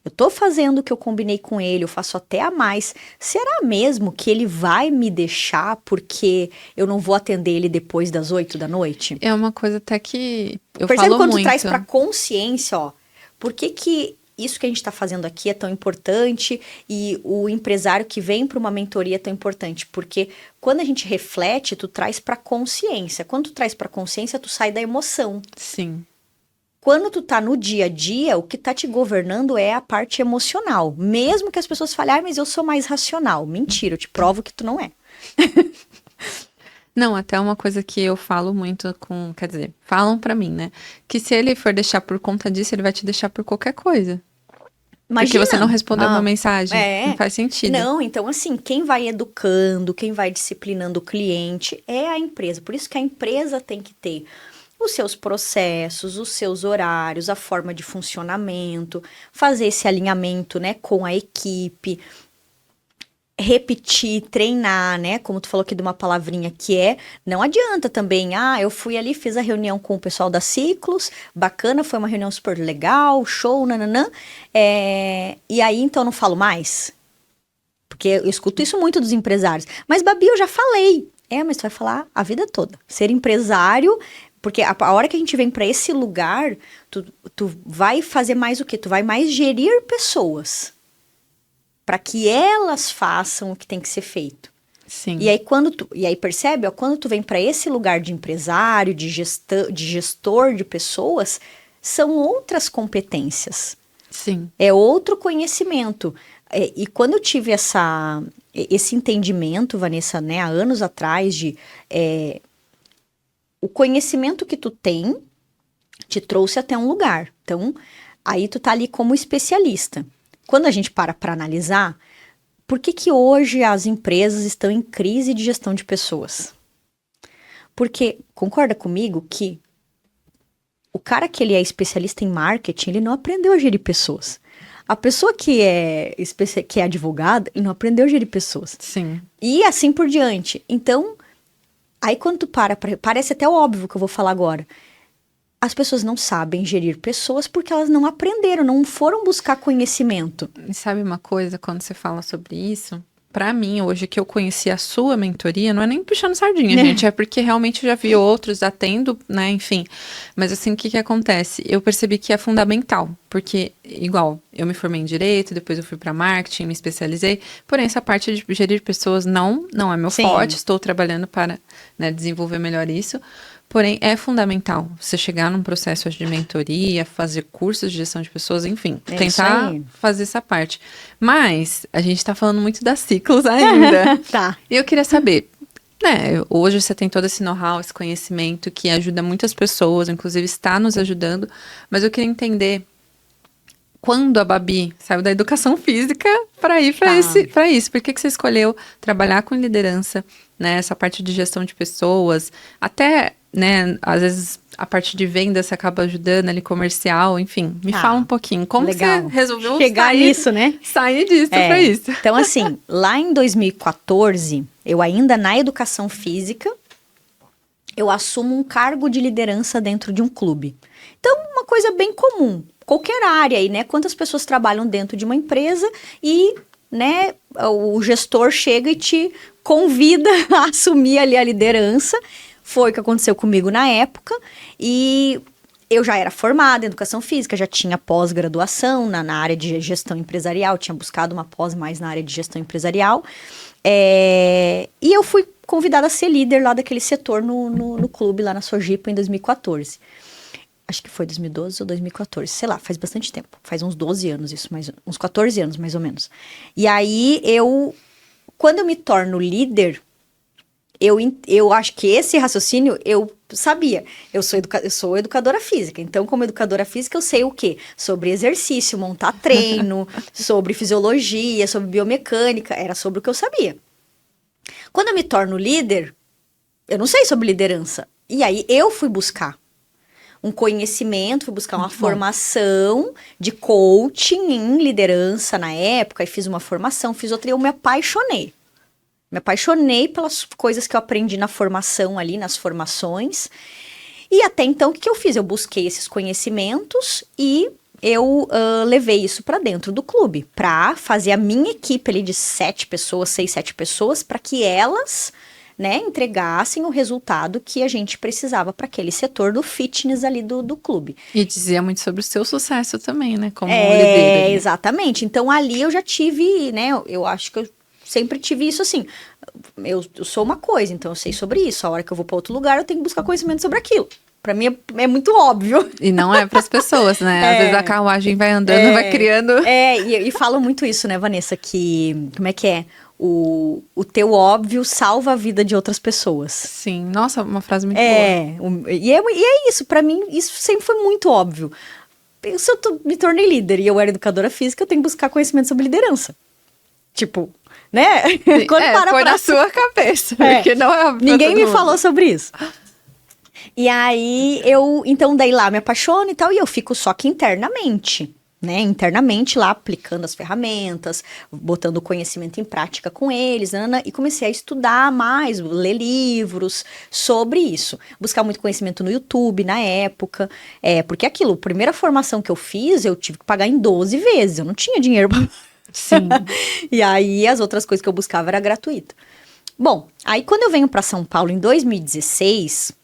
eu tô fazendo o que eu combinei com ele, eu faço até a mais. Será mesmo que ele vai me deixar porque eu não vou atender ele depois das 8 da noite? É uma coisa até que eu Percebe falo quando muito. tu traz pra consciência, ó, por que isso que a gente está fazendo aqui é tão importante e o empresário que vem para uma mentoria é tão importante, porque quando a gente reflete, tu traz para consciência. Quando tu traz para consciência, tu sai da emoção. Sim. Quando tu tá no dia a dia, o que tá te governando é a parte emocional. Mesmo que as pessoas falem, mas eu sou mais racional. Mentira, eu te provo que tu não é. Não, até uma coisa que eu falo muito quer dizer, falam pra mim, né? Que se ele for deixar por conta disso, ele vai te deixar por qualquer coisa. Imagina. Porque você não respondeu uma mensagem. Não faz sentido. Não, então assim, quem vai educando, quem vai disciplinando o cliente é a empresa. Por isso que a empresa tem que ter os seus processos, os seus horários, a forma de funcionamento, fazer esse alinhamento, né, com a equipe, repetir, treinar, né, como tu falou aqui de uma palavrinha não adianta também, eu fui ali, fiz a reunião com o pessoal da Ciclos, bacana, foi uma reunião super legal, show, nananã, e aí então eu não falo mais, porque eu escuto isso muito dos empresários, mas Babi, eu já falei, mas tu vai falar a vida toda, ser empresário. Porque a hora que a gente vem para esse lugar, tu vai fazer mais o quê? Tu vai mais gerir pessoas. Para que elas façam o que tem que ser feito. Sim. E aí percebe, quando tu vem para esse lugar de empresário, de gestor de pessoas, são outras competências. Sim. É outro conhecimento. E quando eu tive esse entendimento, Vanessa, né, há anos atrás, o conhecimento que tu tem te trouxe até um lugar. Então, aí tu tá ali como especialista. Quando a gente para analisar, por que hoje as empresas estão em crise de gestão de pessoas? Porque, concorda comigo que o cara que ele é especialista em marketing, ele não aprendeu a gerir pessoas. A pessoa que é advogada, ele não aprendeu a gerir pessoas. Sim. E assim por diante. Então, aí quando tu parece até óbvio que eu vou falar agora. As pessoas não sabem gerir pessoas porque elas não aprenderam, não foram buscar conhecimento. E sabe uma coisa, quando você fala sobre isso? Pra mim, hoje que eu conheci a sua mentoria, não é nem puxando sardinha, gente, é porque realmente eu já vi outros atendo, né, enfim. Mas assim, o que acontece? Eu percebi que é fundamental, porque, igual, eu me formei em Direito, depois eu fui pra Marketing, me especializei, porém essa parte de gerir pessoas não é meu forte, estou trabalhando para, né, desenvolver melhor isso. Porém, é fundamental você chegar num processo de mentoria, fazer cursos de gestão de pessoas, enfim, tentar fazer essa parte. Mas a gente tá falando muito das Ciclos ainda. Tá. E eu queria saber, né, hoje você tem todo esse know-how, esse conhecimento que ajuda muitas pessoas, inclusive está nos ajudando, mas eu queria entender quando a Babi saiu da educação física para ir para isso. Por que você escolheu trabalhar com liderança, né, essa parte de gestão de pessoas, até, né, às vezes a parte de venda você acaba ajudando ali, comercial, enfim. Me fala um pouquinho, como legal. Você resolveu chegar nisso, né? Sair disso para isso. Então, assim, lá em 2014, eu ainda na educação física, eu assumo um cargo de liderança dentro de um clube. Então, uma coisa bem comum, qualquer área aí, né? Quantas pessoas trabalham dentro de uma empresa e, né, o gestor chega e te convida a assumir ali a liderança. Foi o que aconteceu comigo na época. E eu já era formada em educação física, já tinha pós-graduação na área de gestão empresarial, tinha buscado uma pós mais na área de gestão empresarial. E eu fui convidada a ser líder lá daquele setor no clube, lá na Sojipa, em 2014. Acho que foi 2012 ou 2014, sei lá, faz bastante tempo. Faz uns 12 anos isso, uns 14 anos mais ou menos. E aí, quando eu me torno líder, eu acho que esse raciocínio eu sabia. Eu sou educadora física, então como educadora física eu sei o quê? Sobre exercício, montar treino, sobre fisiologia, sobre biomecânica, era sobre o que eu sabia. Quando eu me torno líder, eu não sei sobre liderança. E aí eu fui buscar um conhecimento, fui buscar uma formação de coaching em liderança na época, e fiz uma formação, fiz outra, e eu me apaixonei. Me apaixonei pelas coisas que eu aprendi na formação ali, nas formações. E até então, o que eu fiz? Eu busquei esses conhecimentos e eu levei isso para dentro do clube, para fazer a minha equipe ali de 6, 7 pessoas, para que elas né, entregassem o resultado que a gente precisava para aquele setor do fitness ali do clube. E dizia muito sobre o seu sucesso também, né? Como líder ali. Exatamente. Então, ali eu já tive, né, eu acho que eu sempre tive isso assim. Eu sou uma coisa, então eu sei sobre isso. A hora que eu vou para outro lugar, eu tenho que buscar conhecimento sobre aquilo. Pra mim é muito óbvio. E não é pras pessoas, né? Às vezes a carruagem vai andando, vai criando. E falam muito isso, né, Vanessa? Que, como é que é? O teu óbvio salva a vida de outras pessoas. Sim, nossa, uma frase muito boa. E é isso, pra mim, isso sempre foi muito óbvio. Se eu me tornei líder e eu era educadora física, eu tenho que buscar conhecimento sobre liderança. Tipo, né? Quando foi na sua cabeça, porque não é óbvio. Ninguém me falou sobre isso. E aí, então daí lá me apaixono e tal, e eu fico só que internamente, né? Internamente lá, aplicando as ferramentas, botando o conhecimento em prática com eles, e comecei a estudar mais, ler livros sobre isso. Buscar muito conhecimento no YouTube, na época, porque aquilo, a primeira formação que eu fiz, eu tive que pagar em 12 vezes, eu não tinha dinheiro pra... Sim. E aí, as outras coisas que eu buscava era gratuito. Bom, aí quando eu venho para São Paulo em 2016...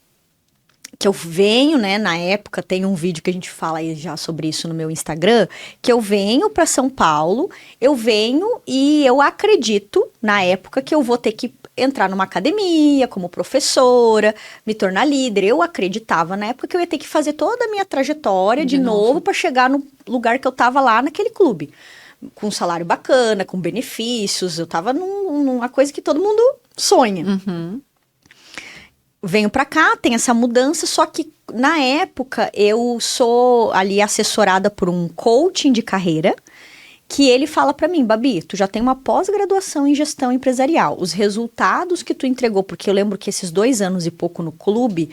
que eu venho, né, na época, tem um vídeo que a gente fala aí já sobre isso no meu Instagram, que eu venho para São Paulo, eu venho e eu acredito, na época, que eu vou ter que entrar numa academia como professora, me tornar líder. Eu acreditava na época que eu ia ter que fazer toda a minha trajetória de novo para chegar no lugar que eu tava lá naquele clube. Com um salário bacana, com benefícios, eu tava numa coisa que todo mundo sonha. Uhum. Venho pra cá, tem essa mudança, só que na época eu sou ali assessorada por um coaching de carreira, que ele fala pra mim, Babi, tu já tem uma pós-graduação em gestão empresarial, os resultados que tu entregou, porque eu lembro que esses 2 anos e pouco no clube,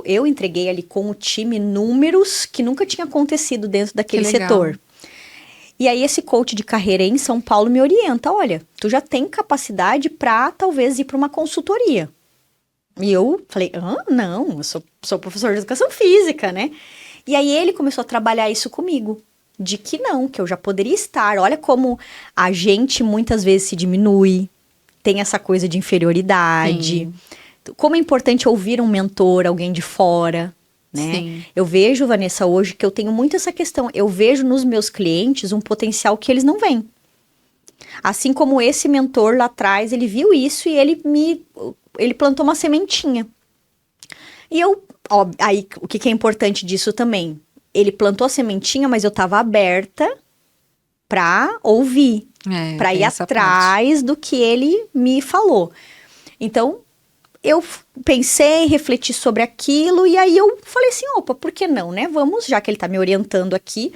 eu entreguei ali com o time números que nunca tinha acontecido dentro daquele setor. E aí esse coach de carreira em São Paulo me orienta, olha, tu já tem capacidade pra talvez ir pra uma consultoria. E eu falei, não, eu sou professor de educação física, né? E aí ele começou a trabalhar isso comigo, de que não, que eu já poderia estar. Olha como a gente muitas vezes se diminui, tem essa coisa de inferioridade. Sim. Como é importante ouvir um mentor, alguém de fora, né? Sim. Eu vejo, Vanessa, hoje que eu tenho muito essa questão. Eu vejo nos meus clientes um potencial que eles não veem. Assim como esse mentor lá atrás, ele viu isso e ele plantou uma sementinha. E aí, o que é importante disso também? Ele plantou a sementinha, mas eu estava aberta para ouvir, para ir atrás do que ele me falou. Então, eu pensei, refleti sobre aquilo, e aí eu falei assim, opa, por que não, né? Vamos, já que ele está me orientando aqui,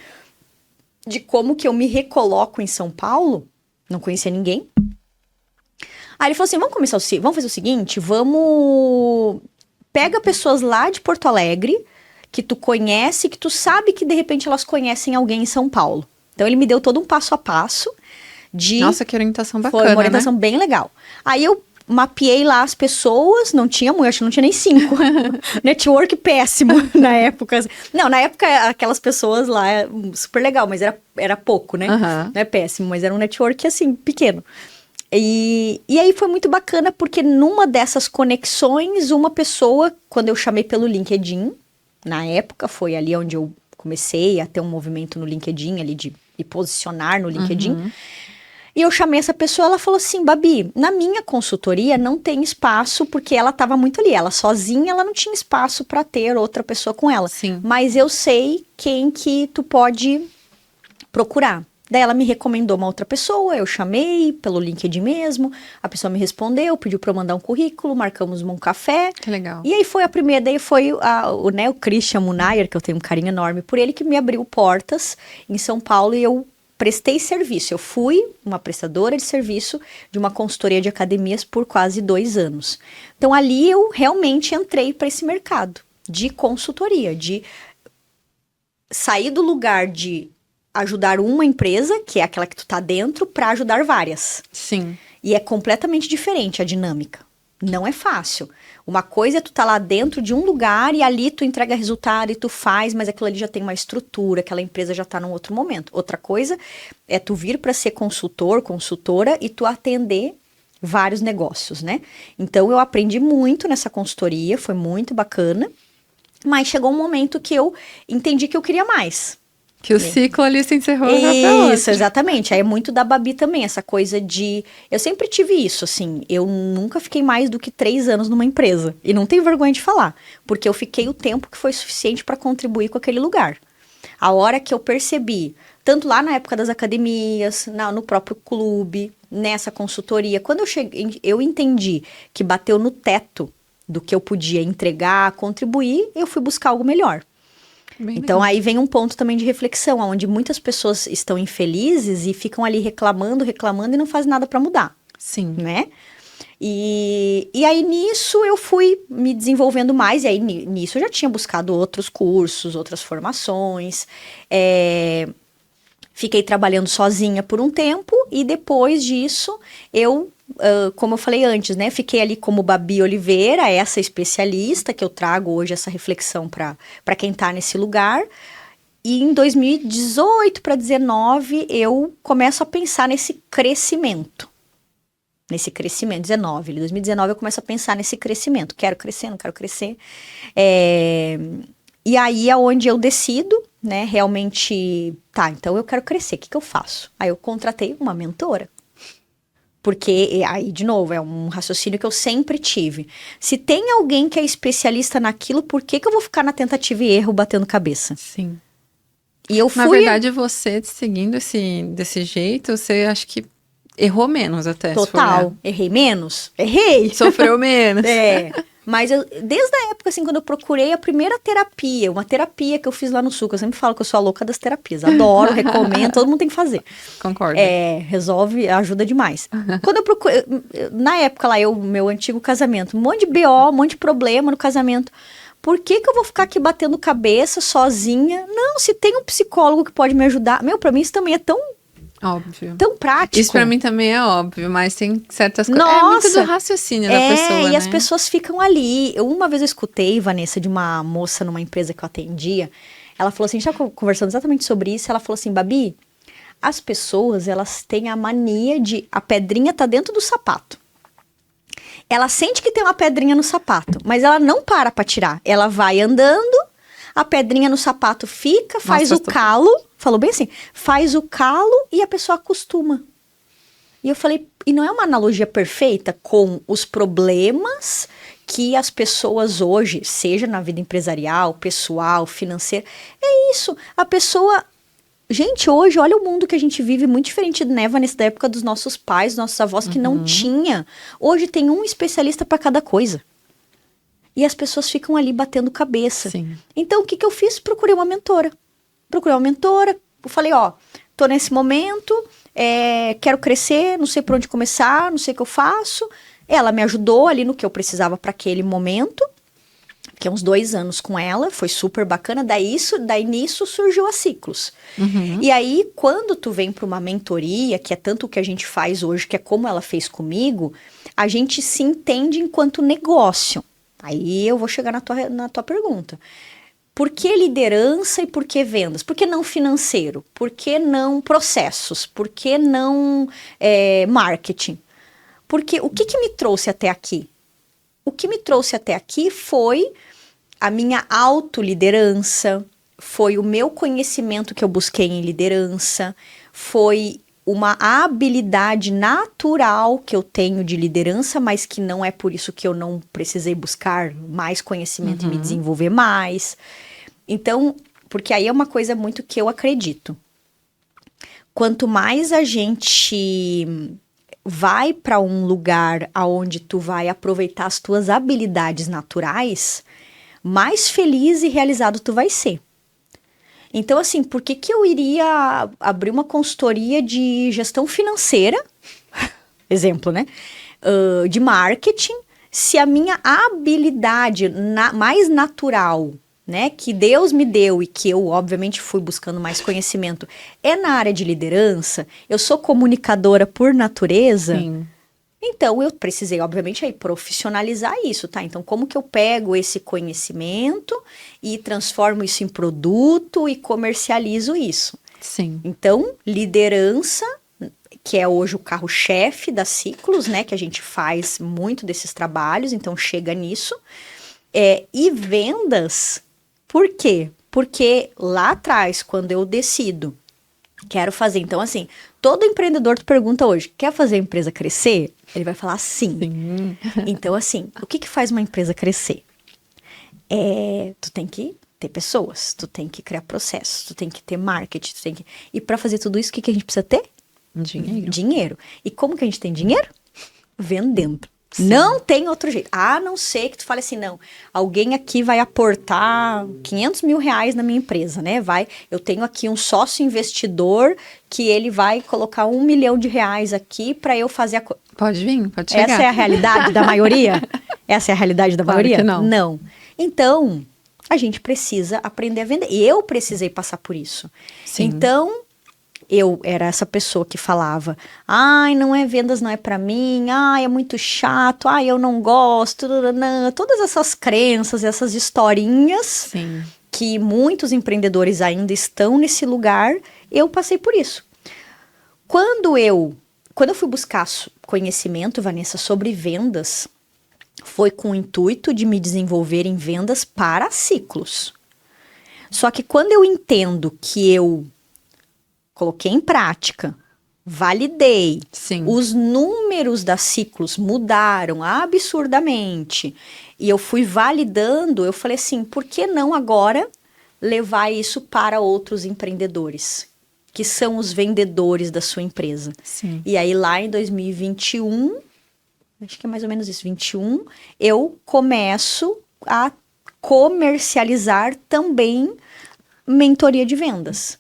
de como que eu me recoloco em São Paulo, não conhecia ninguém. Aí ele falou assim, vamos fazer o seguinte, pega pessoas lá de Porto Alegre, que tu conhece, que tu sabe que de repente elas conhecem alguém em São Paulo. Então ele me deu todo um passo a passo de... Nossa, que orientação bacana, foi uma orientação, né? Bem legal. Aí eu mapeei lá as pessoas, não tinha muito, acho que não tinha nem 5. Network péssimo na época. Não, na época aquelas pessoas lá, super legal, mas era pouco, né? Uhum. Não é péssimo, mas era um network assim, pequeno. E aí foi muito bacana, porque numa dessas conexões, uma pessoa, quando eu chamei pelo LinkedIn, na época foi ali onde eu comecei a ter um movimento no LinkedIn, ali de me posicionar no LinkedIn. Uhum. E eu chamei essa pessoa, ela falou assim, Babi, na minha consultoria não tem espaço, porque ela estava muito ali, ela sozinha, ela não tinha espaço para ter outra pessoa com ela. Sim. Mas eu sei quem que tu pode procurar. Daí ela me recomendou uma outra pessoa, eu chamei pelo LinkedIn mesmo, a pessoa me respondeu, pediu para eu mandar um currículo, marcamos um café. Que legal. E aí foi a primeira, daí foi o Christian Munayer, que eu tenho um carinho enorme por ele, que me abriu portas em São Paulo, e eu prestei serviço. Eu fui uma prestadora de serviço de uma consultoria de academias por quase 2 anos. Então ali eu realmente entrei para esse mercado de consultoria, de sair do lugar de ajudar uma empresa, que é aquela que tu tá dentro, para ajudar várias. Sim. E é completamente diferente a dinâmica. Não é fácil. Uma coisa é tu tá lá dentro de um lugar e ali tu entrega resultado e tu faz, mas aquilo ali já tem uma estrutura, aquela empresa já tá num outro momento. Outra coisa é tu vir para ser consultor, consultora e tu atender vários negócios, né? Então, eu aprendi muito nessa consultoria, foi muito bacana. Mas chegou um momento que eu entendi que eu queria mais. Que o ciclo ali se encerrou. Isso, exatamente. Aí é muito da Babi também, essa coisa de... Eu sempre tive isso, assim, eu nunca fiquei mais do que 3 anos numa empresa. E não tenho vergonha de falar, porque eu fiquei o tempo que foi suficiente para contribuir com aquele lugar. A hora que eu percebi, tanto lá na época das academias, no próprio clube, nessa consultoria, quando eu cheguei, eu entendi que bateu no teto do que eu podia entregar, contribuir, eu fui buscar algo melhor. Então, aí vem um ponto também de reflexão, onde muitas pessoas estão infelizes e ficam ali reclamando e não fazem nada para mudar. Sim. Né? E aí, nisso, eu fui me desenvolvendo mais. E aí, nisso, eu já tinha buscado outros cursos, outras formações. Fiquei trabalhando sozinha por um tempo. E depois disso, como eu falei antes, né? Fiquei ali como Babi Oliveira, essa especialista que eu trago hoje essa reflexão para quem está nesse lugar. E em 2018 para 2019 eu começo a pensar nesse crescimento. 2019 eu começo a pensar nesse crescimento. Quero crescer, não quero crescer. E aí é onde eu decido, né? Realmente, então eu quero crescer, o que eu faço? Aí eu contratei uma mentora. Porque, aí, de novo, é um raciocínio que eu sempre tive. Se tem alguém que é especialista naquilo, por que eu vou ficar na tentativa e erro batendo cabeça? Sim. E eu fui... Na verdade, você seguindo desse jeito, você acha que errou menos até. Total. Errei menos? Errei. Sofreu menos. Mas desde a época, assim, quando eu procurei a primeira terapia, uma terapia que eu fiz lá no Sul, que eu sempre falo que eu sou a louca das terapias. Adoro, recomendo, todo mundo tem que fazer. Concordo. Resolve, ajuda demais. Quando eu procurei, na época lá, meu antigo casamento, um monte de BO, um monte de problema no casamento. Por que eu vou ficar aqui batendo cabeça sozinha? Não, se tem um psicólogo que pode me ajudar. Pra mim isso também é tão... Óbvio. Tão prático. Isso pra mim também é óbvio, mas tem certas coisas. Nossa, é muito do raciocínio da pessoa, e as pessoas ficam ali. Uma vez eu escutei, Vanessa, de uma moça numa empresa que eu atendia. Ela falou assim, a gente estava conversando exatamente sobre isso. Ela falou assim, Babi, as pessoas, elas têm a mania de... A pedrinha tá dentro do sapato. Ela sente que tem uma pedrinha no sapato, mas ela não para pra tirar. Ela vai andando, a pedrinha no sapato fica, faz o calo... Falou bem assim, faz o calo e a pessoa acostuma. E eu falei, e não é uma analogia perfeita com os problemas que as pessoas hoje, seja na vida empresarial, pessoal, financeira, é isso. A pessoa... Gente, hoje, olha o mundo que a gente vive, muito diferente, né, Vanessa, da época dos nossos pais, dos nossos avós, que não tinha. Hoje tem um especialista para cada coisa. E as pessoas ficam ali batendo cabeça. Sim. Então, o que eu fiz? Procurei uma mentora. Eu falei, tô nesse momento, quero crescer, não sei por onde começar, não sei o que eu faço. Ela me ajudou ali no que eu precisava para aquele momento. Fiquei uns 2 anos com ela, foi super bacana. Daí nisso surgiu a Ciclos. E aí, quando tu vem para uma mentoria, que é tanto o que a gente faz hoje, que é como ela fez comigo, a gente se entende enquanto negócio. Aí eu vou chegar na tua pergunta. Por que liderança e por que vendas? Por que não financeiro? Por que não processos? Por que não marketing? Porque o que me trouxe até aqui? O que me trouxe até aqui foi a minha autoliderança, foi o meu conhecimento que eu busquei em liderança, foi uma habilidade natural que eu tenho de liderança, mas que não é por isso que eu não precisei buscar mais conhecimento e me desenvolver mais. Então, porque aí é uma coisa muito que eu acredito. Quanto mais a gente vai para um lugar aonde tu vai aproveitar as tuas habilidades naturais, mais feliz e realizado tu vai ser. Então, assim, por que eu iria abrir uma consultoria de gestão financeira, exemplo, né? De marketing, se a minha habilidade mais natural, né, que Deus me deu e que eu, obviamente, fui buscando mais conhecimento, é na área de liderança, eu sou comunicadora por natureza. Sim. Então, eu precisei, obviamente, aí profissionalizar isso, tá? Então, como que eu pego esse conhecimento e transformo isso em produto e comercializo isso? Sim. Então, liderança, que é hoje o carro-chefe da Ciclus, né? Que a gente faz muito desses trabalhos, então chega nisso. E vendas, por quê? Porque lá atrás, quando eu decido, quero fazer, então assim, todo empreendedor tu pergunta hoje, quer fazer a empresa crescer? Ele vai falar sim. Sim. Então assim, o que faz uma empresa crescer? Tu tem que ter pessoas, tu tem que criar processos, tu tem que ter marketing, tu tem que... E para fazer tudo isso, o que a gente precisa ter? Dinheiro. Dinheiro. E como que a gente tem dinheiro? Vendendo. Sim. Não tem outro jeito. A não ser que tu fale assim, não, alguém aqui vai aportar 500 mil reais na minha empresa, né? Eu tenho aqui um sócio investidor que ele vai colocar 1 milhão de reais aqui para eu fazer a coisa. Pode vir, pode chegar. Essa é a realidade da maioria? Essa é a realidade da Claro maioria? que não. Não. Então, a gente precisa aprender a vender. E eu precisei passar por isso. Sim. Então, eu era essa pessoa que falava, ai, não é vendas, não é pra mim, ai, é muito chato, ai, eu não gosto, todas essas crenças, essas historinhas Sim. que muitos empreendedores ainda estão nesse lugar, eu passei por isso. Quando eu fui buscar conhecimento, Vanessa, sobre vendas, foi com o intuito de me desenvolver em vendas para Ciclus. Só que quando eu entendo que eu coloquei em prática, validei, Sim. os números da Ciclus mudaram absurdamente, e eu fui validando, eu falei assim, por que não agora levar isso para outros empreendedores, que são os vendedores da sua empresa? Sim. E aí lá em 2021, acho que é mais ou menos isso, 21, eu começo a comercializar também mentoria de vendas.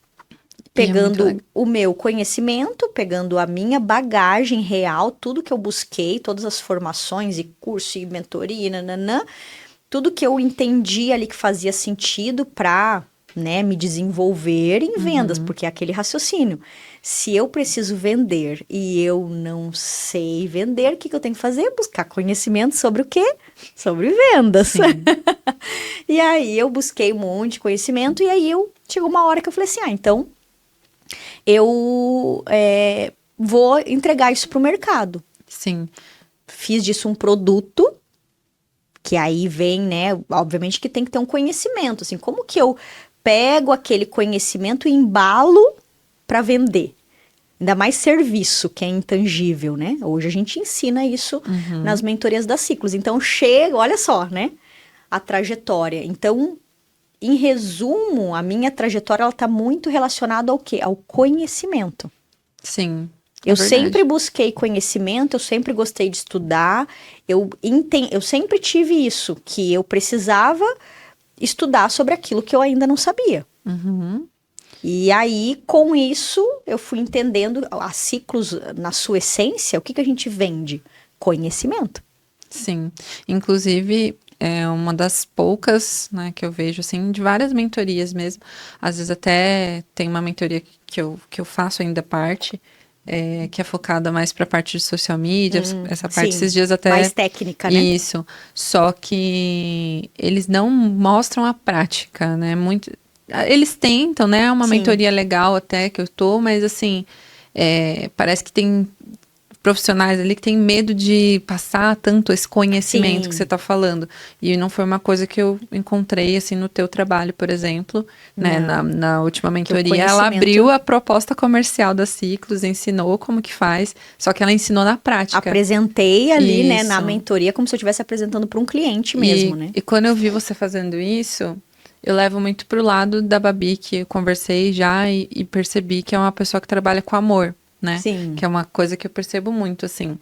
Pegando o meu conhecimento, pegando a minha bagagem real, tudo que eu busquei, todas as formações e curso e mentoria, tudo que eu entendi ali que fazia sentido para, né, me desenvolver em vendas, porque é aquele raciocínio. Se eu preciso vender e eu não sei vender, o que eu tenho que fazer? Buscar conhecimento sobre o quê? Sobre vendas. E aí eu busquei um monte de conhecimento e aí chegou uma hora que eu falei assim, então eu vou entregar isso para o mercado. Sim. Fiz disso um produto, que aí vem, né, obviamente que tem que ter um conhecimento, assim, como que eu pego aquele conhecimento e embalo para vender? Ainda mais serviço, que é intangível, né? Hoje a gente ensina isso nas mentorias da Ciclus. Então, olha só, né? A trajetória. Então, em resumo, a minha trajetória, ela tá muito relacionada ao quê? Ao conhecimento. Sim. Eu sempre busquei conhecimento, eu sempre gostei de estudar, eu sempre tive isso, que eu precisava estudar sobre aquilo que eu ainda não sabia. E aí, com isso, eu fui entendendo a Ciclus, na sua essência, o que a gente vende? Conhecimento. Sim. Inclusive, é uma das poucas, né, que eu vejo, assim, de várias mentorias mesmo. Às vezes até tem uma mentoria que eu faço ainda parte, que é focada mais para a parte de social media, essa parte Sim, esses dias até... mais técnica, né? Isso. Só que eles não mostram a prática, né? Eles tentam, né? É uma mentoria legal até que eu tô, mas assim, parece que tem profissionais ali que têm medo de passar tanto esse conhecimento que você está falando. E não foi uma coisa que eu encontrei, assim, no teu trabalho, por exemplo, né? Na última mentoria, ela abriu a proposta comercial da Ciclus, ensinou como que faz, só que ela ensinou na prática. Apresentei ali, né, na mentoria, como se eu estivesse apresentando para um cliente mesmo, né? E quando eu vi você fazendo isso, eu levo muito pro lado da Babi, que eu conversei já e percebi que é uma pessoa que trabalha com amor, né? Sim. Que é uma coisa que eu percebo muito, assim.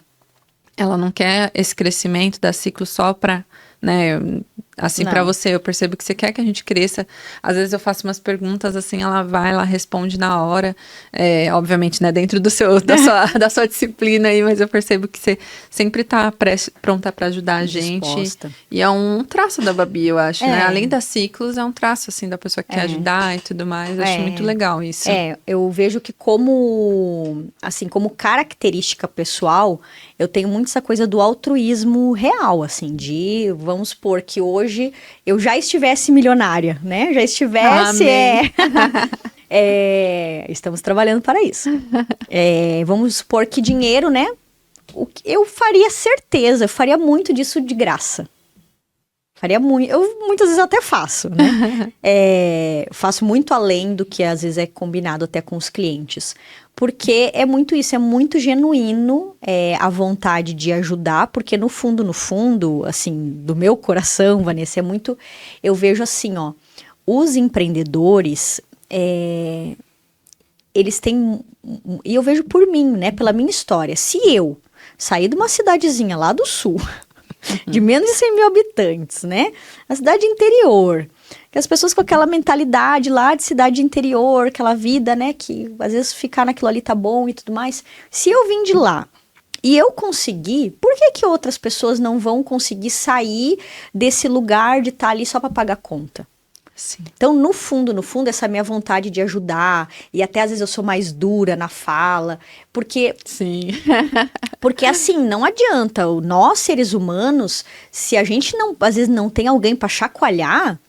Ela não quer esse crescimento da Ciclus só pra, né, assim, pra você. Eu percebo que você quer que a gente cresça. Às vezes eu faço umas perguntas, assim, ela responde na hora. Obviamente, né, dentro da sua disciplina aí, mas eu percebo que você sempre tá pronta pra ajudar a gente. Disposta. E é um traço da Babi, eu acho, né? Além da Ciclus, é um traço, assim, da pessoa que quer ajudar e tudo mais. Eu acho muito legal isso. Eu vejo que como característica pessoal, eu tenho muito essa coisa do altruísmo real, assim, vamos supor que hoje eu já estivesse milionária, né? Já estivesse... Estamos trabalhando para isso. Vamos supor que dinheiro, né? Eu faria certeza, eu faria muito disso de graça. Faria muito. Eu muitas vezes até faço, né? Faço muito além do que às vezes é combinado até com os clientes. Porque é muito isso, é muito genuíno a vontade de ajudar, porque no fundo, assim, do meu coração, Vanessa, é muito. Eu vejo assim, ó, os empreendedores, eles têm. E eu vejo por mim, né? Pela minha história. Se eu sair de uma cidadezinha lá do sul, de menos de 100 mil habitantes, né? A cidade interior, que as pessoas com aquela mentalidade lá de cidade interior, aquela vida, né? Que às vezes ficar naquilo ali tá bom e tudo mais. Se eu vim de lá e eu consegui, por que outras pessoas não vão conseguir sair desse lugar de estar ali só para pagar conta? Sim. Então, no fundo, essa minha vontade de ajudar, e até às vezes eu sou mais dura na fala, porque... Sim. Porque assim, não adianta, nós seres humanos, se a gente não, às vezes não tem alguém para chacoalhar,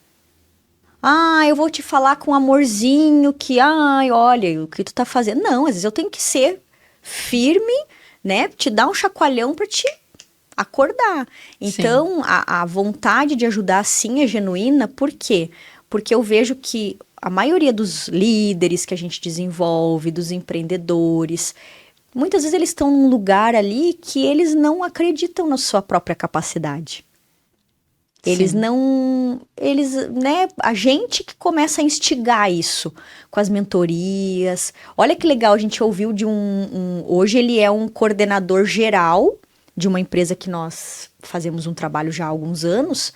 eu vou te falar com amorzinho que, olha, o que tu tá fazendo. Não, às vezes eu tenho que ser firme, né, te dar um chacoalhão para te acordar. Então, a vontade de ajudar sim é genuína, por quê? Porque eu vejo que a maioria dos líderes que a gente desenvolve, dos empreendedores, muitas vezes eles estão num lugar ali que eles não acreditam na sua própria capacidade. Eles não... né? A gente que começa a instigar isso com as mentorias. Olha que legal, a gente ouviu de hoje ele é um coordenador geral de uma empresa que nós fazemos um trabalho já há alguns anos.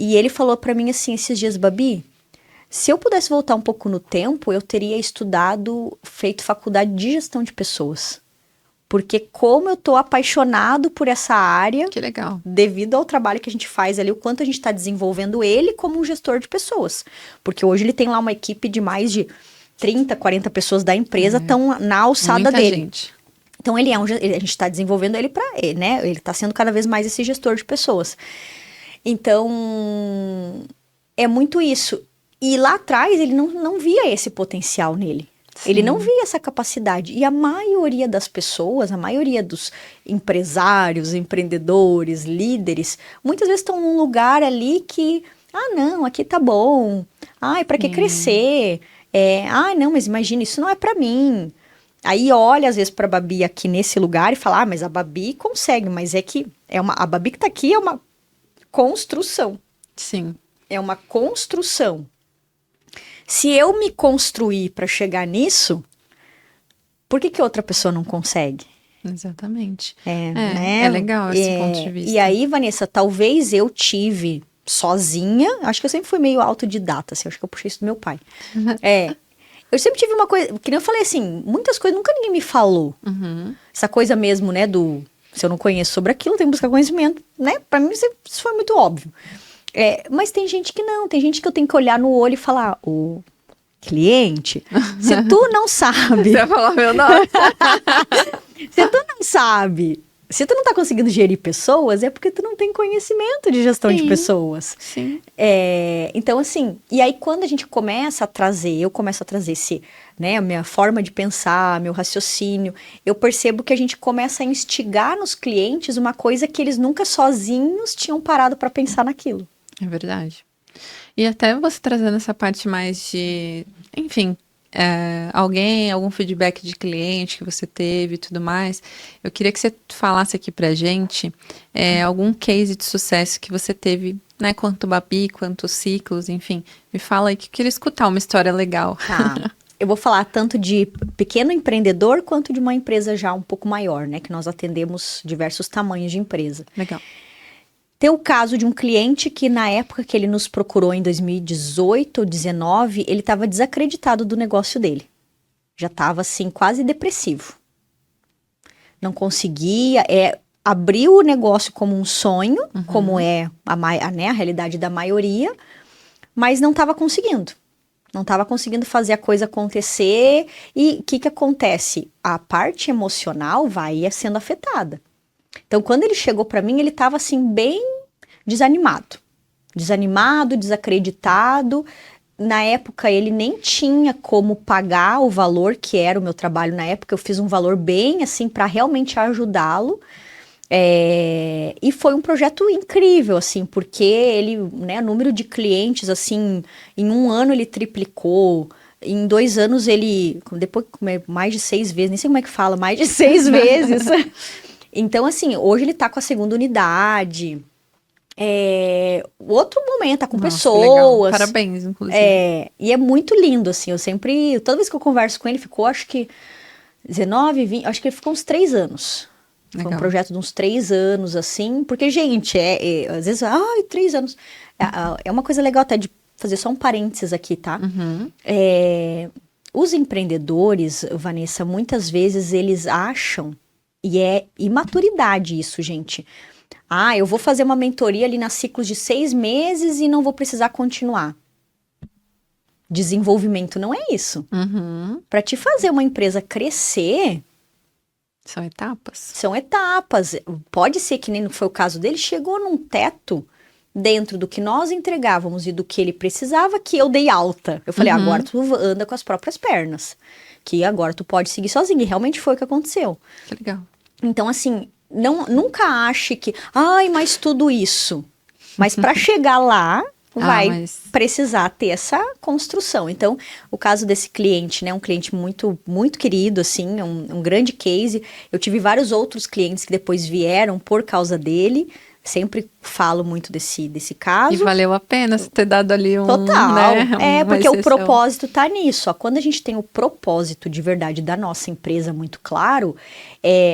E ele falou para mim assim, esses dias, Babi, se eu pudesse voltar um pouco no tempo, eu teria feito faculdade de gestão de pessoas. Porque como eu tô apaixonado por essa área... Que legal. Devido ao trabalho que a gente faz ali, o quanto a gente está desenvolvendo ele como um gestor de pessoas. Porque hoje ele tem lá uma equipe de mais de 30, 40 pessoas da empresa estão na alçada Muita dele. Gente. Então a gente está desenvolvendo ele para ele, né? Ele está sendo cada vez mais esse gestor de pessoas. Então, é muito isso. E lá atrás ele não via esse potencial nele. Sim. Ele não via essa capacidade. E a maioria das pessoas, a maioria dos empresários, empreendedores, líderes, muitas vezes estão num lugar ali que, não, aqui tá bom. Para que crescer? Não, mas imagina, isso não é para mim. Aí olha às vezes para a Babi aqui nesse lugar e fala, mas a Babi consegue, mas é que a Babi que tá aqui é uma construção. Sim. É uma construção. Se eu me construir para chegar nisso, por que outra pessoa não consegue? Exatamente. Né? É legal esse ponto de vista. E aí, Vanessa, talvez eu tive sozinha, acho que eu sempre fui meio autodidata, assim, acho que eu puxei isso do meu pai. Eu sempre tive uma coisa, que nem eu falei assim, muitas coisas nunca ninguém me falou. Uhum. Essa coisa mesmo, né, se eu não conheço sobre aquilo, eu tenho que buscar conhecimento, né? Pra mim isso foi muito óbvio. Mas tem gente que não, tem gente que eu tenho que olhar no olho e falar, ô, cliente, se tu não sabe... Você vai falar meu nome? Se tu não sabe, se tu não tá conseguindo gerir pessoas, é porque tu não tem conhecimento de gestão de pessoas. Sim. Então, assim, e aí quando a gente começa a trazer, eu começo a trazer a minha forma de pensar, meu raciocínio, eu percebo que a gente começa a instigar nos clientes uma coisa que eles nunca sozinhos tinham parado para pensar naquilo. É verdade. E até você trazendo essa parte mais de, enfim, algum feedback de cliente que você teve e tudo mais, eu queria que você falasse aqui pra gente algum case de sucesso que você teve, né, quanto Babi, quanto Ciclos, enfim, me fala aí que eu queria escutar uma história legal. Tá. Eu vou falar tanto de pequeno empreendedor quanto de uma empresa já um pouco maior, né, que nós atendemos diversos tamanhos de empresa. Legal. Tem o caso de um cliente que na época que ele nos procurou em 2018 ou 2019, ele estava desacreditado do negócio dele. Já estava assim, quase depressivo. Não conseguia, abriu o negócio como um sonho, como é a realidade da maioria, mas não estava conseguindo. Não estava conseguindo fazer a coisa acontecer. E o que acontece? A parte emocional vai sendo afetada. Então, quando ele chegou para mim, ele estava assim, bem desanimado. Desacreditado. na época, ele nem tinha como pagar o valor que era o meu trabalho na época. Eu fiz um valor bem, assim, para realmente ajudá-lo. E foi um projeto incrível, assim, porque ele, né, o número de clientes, assim, em um ano ele triplicou. Em 2 anos ele, depois mais de 6 vezes, nem sei como é que fala, mais de 6 vezes. Então, assim, hoje ele tá com a segunda unidade. Outro momento, tá com Nossa, pessoas. que legal. Parabéns, inclusive. E é muito lindo, assim, eu sempre, toda vez que eu converso com ele, ficou, acho que 19, 20, acho que ele ficou uns 3 anos. Foi um Legal. projeto de uns 3 anos, assim, porque, gente, às vezes, 3 anos. É uma coisa legal até de fazer só um parênteses aqui, tá? Uhum. Os empreendedores, Vanessa, muitas vezes eles acham, e é imaturidade isso, gente. Eu vou fazer uma mentoria ali na ciclos de 6 meses e não vou precisar continuar. Desenvolvimento não é isso. Uhum. Para te fazer uma empresa crescer, São etapas. são etapas. Pode ser que nem foi o caso dele, chegou num teto dentro do que nós entregávamos e do que ele precisava, que eu dei alta. Eu falei, agora tu anda com as próprias pernas, que agora tu pode seguir sozinho. E realmente foi o que aconteceu. Que legal. Então, assim, nunca ache que, mas tudo isso. Mas para chegar lá, vai precisar ter essa construção. Então, o caso desse cliente, né, um cliente muito, muito querido, assim, um grande case. Eu tive vários outros clientes que depois vieram por causa dele. Sempre falo muito desse caso. E valeu a pena você ter dado ali Total. Né, porque o propósito tá nisso. Ó. Quando a gente tem o propósito de verdade da nossa empresa muito claro,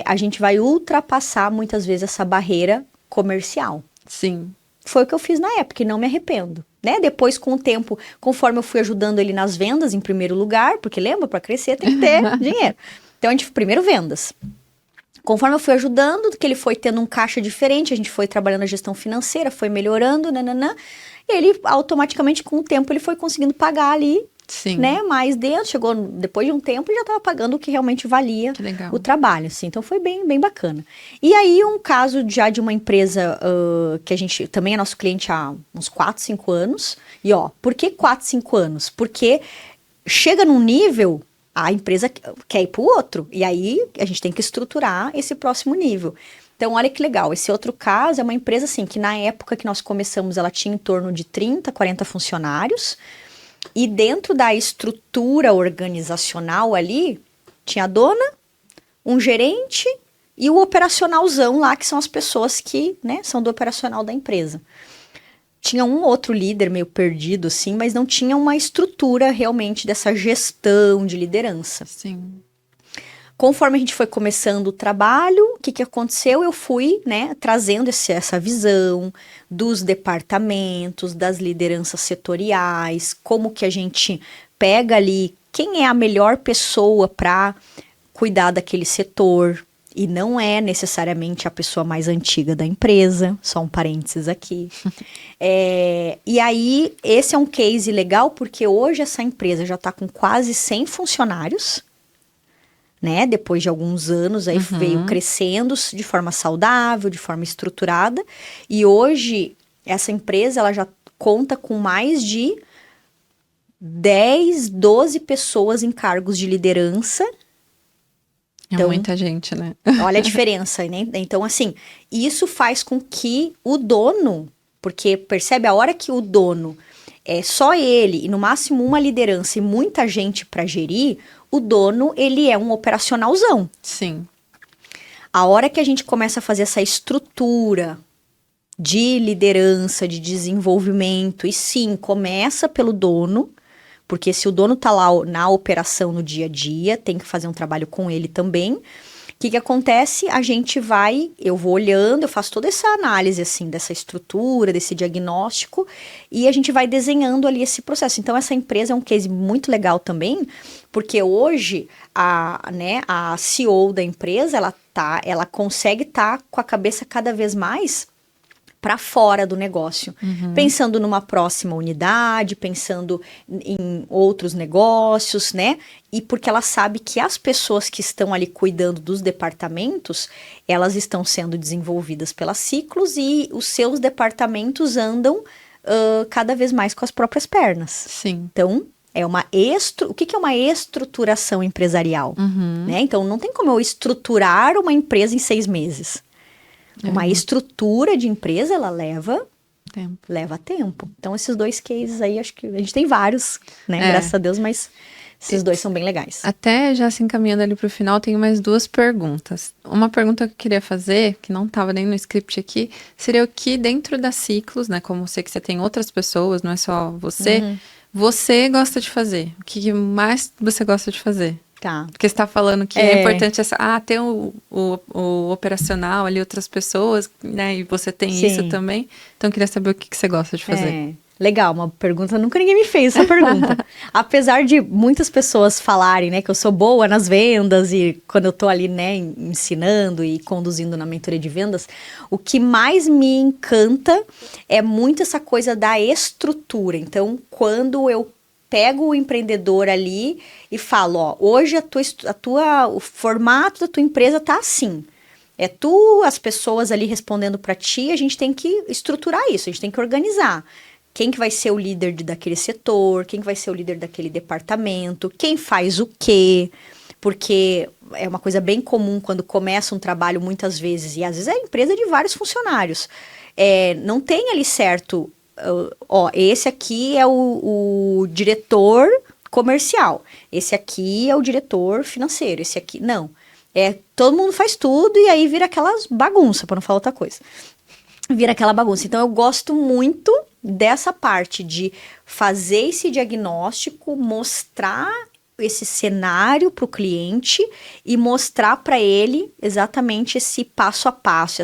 a gente vai ultrapassar muitas vezes essa barreira comercial. Sim. Foi o que eu fiz na época e não me arrependo. Né? Depois, com o tempo, conforme eu fui ajudando ele nas vendas, em primeiro lugar, porque lembra, para crescer tem que ter dinheiro. Então, a gente primeiro vendas. Conforme eu fui ajudando, que ele foi tendo um caixa diferente, a gente foi trabalhando a gestão financeira, foi melhorando, nananã, e ele automaticamente, com o tempo, ele foi conseguindo pagar ali, Sim. né, mais dentro, chegou depois de um tempo e já estava pagando o que realmente valia o trabalho, assim, então foi bem, bem bacana. E aí, um caso já de uma empresa que a gente, também é nosso cliente há uns 4, 5 anos, e por que 4, 5 anos? Porque chega num nível... A empresa quer ir para o outro, e aí a gente tem que estruturar esse próximo nível. Então, olha que legal, esse outro caso é uma empresa assim, que na época que nós começamos, ela tinha em torno de 30, 40 funcionários, e dentro da estrutura organizacional ali, tinha a dona, um gerente e o operacionalzão lá, que são as pessoas que, né, são do operacional da empresa. Tinha um outro líder meio perdido, assim, mas não tinha uma estrutura realmente dessa gestão de liderança. Sim. Conforme a gente foi começando o trabalho, o que aconteceu? Eu fui, né, trazendo essa visão dos departamentos, das lideranças setoriais, como que a gente pega ali quem é a melhor pessoa para cuidar daquele setor. E não é necessariamente a pessoa mais antiga da empresa, só um parênteses aqui. E aí, esse é um case legal, porque hoje essa empresa já está com quase 100 funcionários, né? Depois de alguns anos, aí veio crescendo de forma saudável, de forma estruturada. E hoje, essa empresa, ela já conta com mais de 10, 12 pessoas em cargos de liderança. Então, muita gente, né? Olha a diferença, né? Então, assim, isso faz com que o dono, porque percebe a hora que o dono é só ele e no máximo uma liderança e muita gente para gerir, o dono, ele é um operacionalzão. Sim. A hora que a gente começa a fazer essa estrutura de liderança, de desenvolvimento, e sim, começa pelo dono, porque se o dono tá lá na operação no dia a dia, tem que fazer um trabalho com ele também. O que acontece? Eu vou olhando, eu faço toda essa análise, assim, dessa estrutura, desse diagnóstico, e a gente vai desenhando ali esse processo. Então, essa empresa é um case muito legal também, porque hoje, a CEO da empresa, ela consegue estar com a cabeça cada vez mais para fora do negócio, pensando numa próxima unidade, pensando em outros negócios, né? E porque ela sabe que as pessoas que estão ali cuidando dos departamentos, elas estão sendo desenvolvidas pelas Ciclos e os seus departamentos andam cada vez mais com as próprias pernas. Sim. Então, o que é uma estruturação empresarial? Né? Então, não tem como eu estruturar uma empresa em 6 meses. Uma estrutura de empresa, ela leva tempo. Então, esses 2 cases aí, acho que a gente tem vários, né? Graças a Deus, mas esses 2 são bem legais. Até já se encaminhando ali pro final, tenho mais 2 perguntas. Uma pergunta que eu queria fazer, que não estava nem no script aqui, seria o que dentro da Ciclos, né? Como eu sei que você tem outras pessoas, não é só você, você gosta de fazer? O que mais você gosta de fazer? Tá. Porque você está falando que é importante ter o operacional ali, outras pessoas, né? E você tem isso também. Então, eu queria saber o que você gosta de fazer. Legal, uma pergunta, nunca ninguém me fez essa pergunta. Apesar de muitas pessoas falarem, né, que eu sou boa nas vendas e quando eu tô ali, né, ensinando e conduzindo na mentoria de vendas, o que mais me encanta é muito essa coisa da estrutura. Então, quando eu pego o empreendedor ali e falo, ó, hoje o formato da tua empresa tá assim. É as pessoas ali respondendo para ti, a gente tem que estruturar isso, a gente tem que organizar. Quem que vai ser o líder daquele setor, quem que vai ser o líder daquele departamento, quem faz o quê, porque é uma coisa bem comum quando começa um trabalho muitas vezes, e às vezes é empresa de vários funcionários, não tem ali certo, esse aqui é o diretor comercial, esse aqui é o diretor financeiro, esse aqui, não. Todo mundo faz tudo e aí vira aquelas bagunça, para não falar outra coisa. Vira aquela bagunça. Então, eu gosto muito dessa parte de fazer esse diagnóstico, mostrar esse cenário para o cliente e mostrar para ele exatamente esse passo a passo,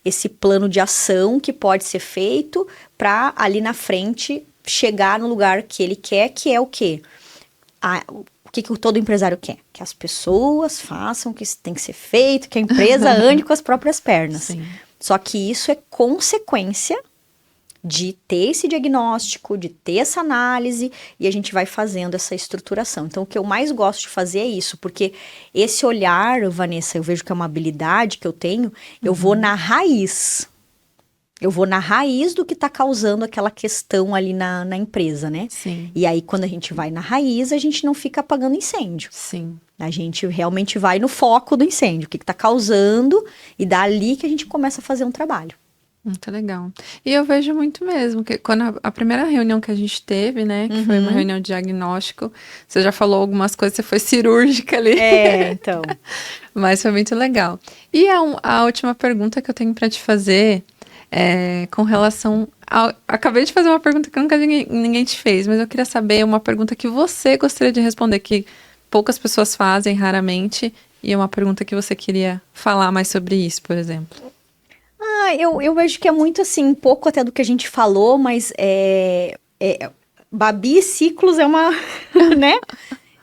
esse plano de ação que pode ser feito para ali na frente chegar no lugar que ele quer, que é o quê? O que todo empresário quer? Que as pessoas façam o que tem que ser feito, que a empresa ande com as próprias pernas. Sim. Só que isso é consequência de ter esse diagnóstico, de ter essa análise, e a gente vai fazendo essa estruturação. Então, o que eu mais gosto de fazer é isso, porque esse olhar, Vanessa, eu vejo que é uma habilidade que eu tenho, eu vou na raiz. Eu vou na raiz do que está causando aquela questão ali na empresa, né? Sim. E aí, quando a gente vai na raiz, a gente não fica apagando incêndio. Sim. A gente realmente vai no foco do incêndio, o que está causando, e dali que a gente começa a fazer um trabalho. Muito legal. E eu vejo muito mesmo, que quando a primeira reunião que a gente teve, né, que foi uma reunião de diagnóstico, você já falou algumas coisas, você foi cirúrgica ali. Então. Mas foi muito legal. E a última pergunta que eu tenho para te fazer com relação acabei de fazer uma pergunta que nunca ninguém te fez, mas eu queria saber uma pergunta que você gostaria de responder, que poucas pessoas fazem, raramente, e é uma pergunta que você queria falar mais sobre isso, por exemplo. Eu vejo que é muito assim, um pouco até do que a gente falou, mas Babi Ciclos é uma, né?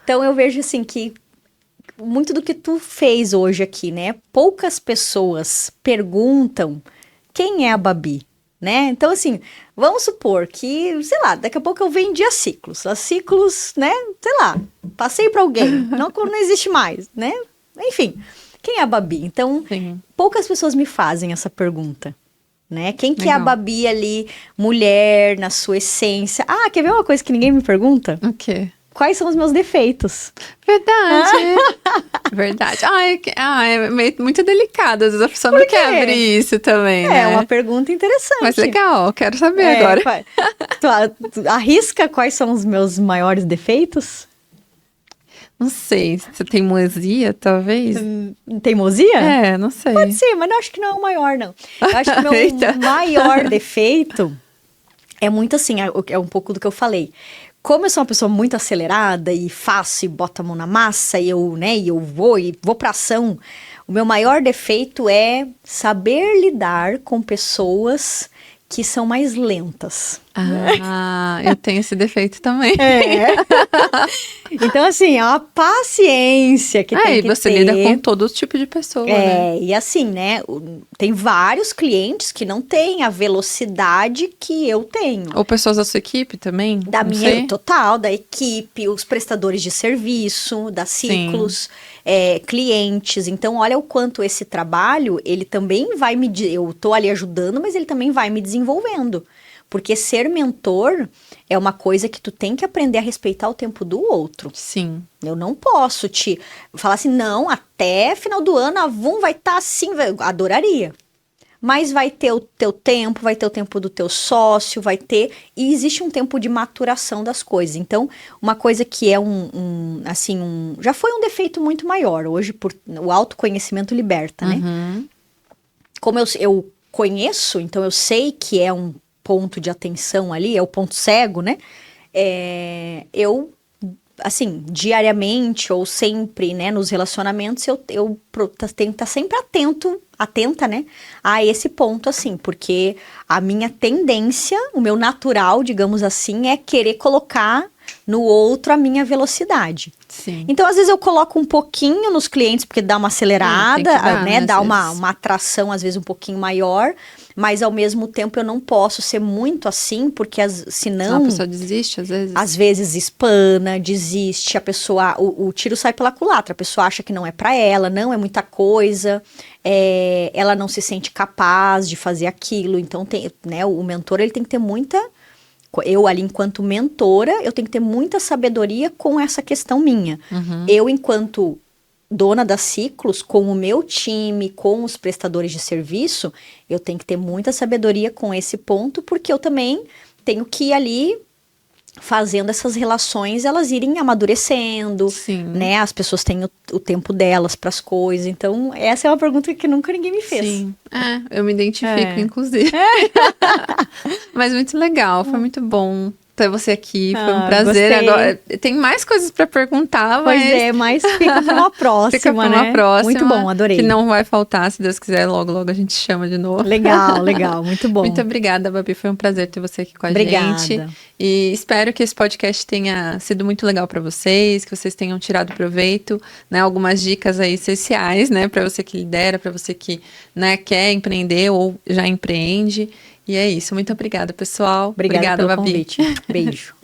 Então eu vejo assim que muito do que tu fez hoje aqui, né? Poucas pessoas perguntam quem é a Babi, né? Então assim, vamos supor que, sei lá, daqui a pouco eu vendi a Ciclos. A Ciclos, né? Sei lá, passei para alguém, não existe mais, né? Enfim, quem é a Babi? Então, poucas pessoas me fazem essa pergunta, né? Quem que é a Babi ali, mulher, na sua essência? Quer ver uma coisa que ninguém me pergunta? O quê? Quais são os meus defeitos? Verdade. Verdade. É muito delicado. Às vezes a pessoa não quer abrir isso também, né? É uma pergunta interessante. Mas legal, quero saber agora. Tu arrisca quais são os meus maiores defeitos? Não sei, você tem teimosia, talvez? Teimosia? Não sei. Pode ser, mas eu acho que não é o maior, não. Eu acho que o meu maior defeito é muito assim, é um pouco do que eu falei. Como eu sou uma pessoa muito acelerada e faço e boto a mão na massa e eu vou pra ação, o meu maior defeito é saber lidar com pessoas que são mais lentas. Eu tenho esse defeito também. Então, assim, é uma paciência que tem que ter. E você lida com todo tipo de pessoa, né? E assim, né, tem vários clientes que não têm a velocidade que eu tenho. Ou pessoas da sua equipe também? Da minha, total, da equipe, os prestadores de serviço, da Ciclos, clientes. Então, olha o quanto esse trabalho, ele também vai eu tô ali ajudando, mas ele também vai me desenvolvendo. Porque ser mentor é uma coisa que tu tem que aprender a respeitar o tempo do outro. Sim. Eu não posso te falar assim, não, até final do ano a VUM vai estar assim, adoraria. Mas vai ter o teu tempo, vai ter o tempo do teu sócio, e existe um tempo de maturação das coisas. Então, uma coisa que é já foi um defeito muito maior. Hoje, o autoconhecimento liberta, né? Como eu conheço, então eu sei que é um ponto de atenção ali, é o ponto cego, né? Eu, assim, diariamente ou sempre, né, nos relacionamentos, eu tenho que estar sempre atenta, né, a esse ponto, assim, porque a minha tendência, o meu natural, digamos assim, é querer colocar no outro a minha velocidade. Sim. Então, às vezes eu coloco um pouquinho nos clientes, porque dá uma acelerada, né, dá uma atração, às vezes, um pouquinho maior, mas ao mesmo tempo eu não posso ser muito assim, porque senão... A pessoa desiste, às vezes. Às vezes espana, desiste, a pessoa... O tiro sai pela culatra, a pessoa acha que não é pra ela, não é muita coisa, ela não se sente capaz de fazer aquilo, então né, o mentor ele tem que ter muita... Eu ali, enquanto mentora, eu tenho que ter muita sabedoria com essa questão minha. Eu, enquanto dona da Ciclos, com o meu time, com os prestadores de serviço, eu tenho que ter muita sabedoria com esse ponto, porque eu também tenho que ir ali fazendo essas relações, elas irem amadurecendo, Sim. né? As pessoas têm o tempo delas para as coisas. Então, essa é uma pergunta que nunca ninguém me fez. Sim. Eu me identifico, inclusive. Mas muito legal, foi muito bom ter você aqui, foi um prazer. Gostei. Agora, tem mais coisas para perguntar, Mas fica para uma próxima, fica para né? uma próxima. Muito bom, adorei. Que não vai faltar, se Deus quiser, logo a gente chama de novo. Legal, muito bom. Muito obrigada, Babi, foi um prazer ter você aqui com a Obrigada. gente. E espero que esse podcast tenha sido muito legal para vocês, que vocês tenham tirado proveito, né? Algumas dicas aí essenciais, né? Para você que lidera, para você que, né, quer empreender ou já empreende. E é isso. Muito obrigada, pessoal. Obrigada pelo Babi. convite. Beijo.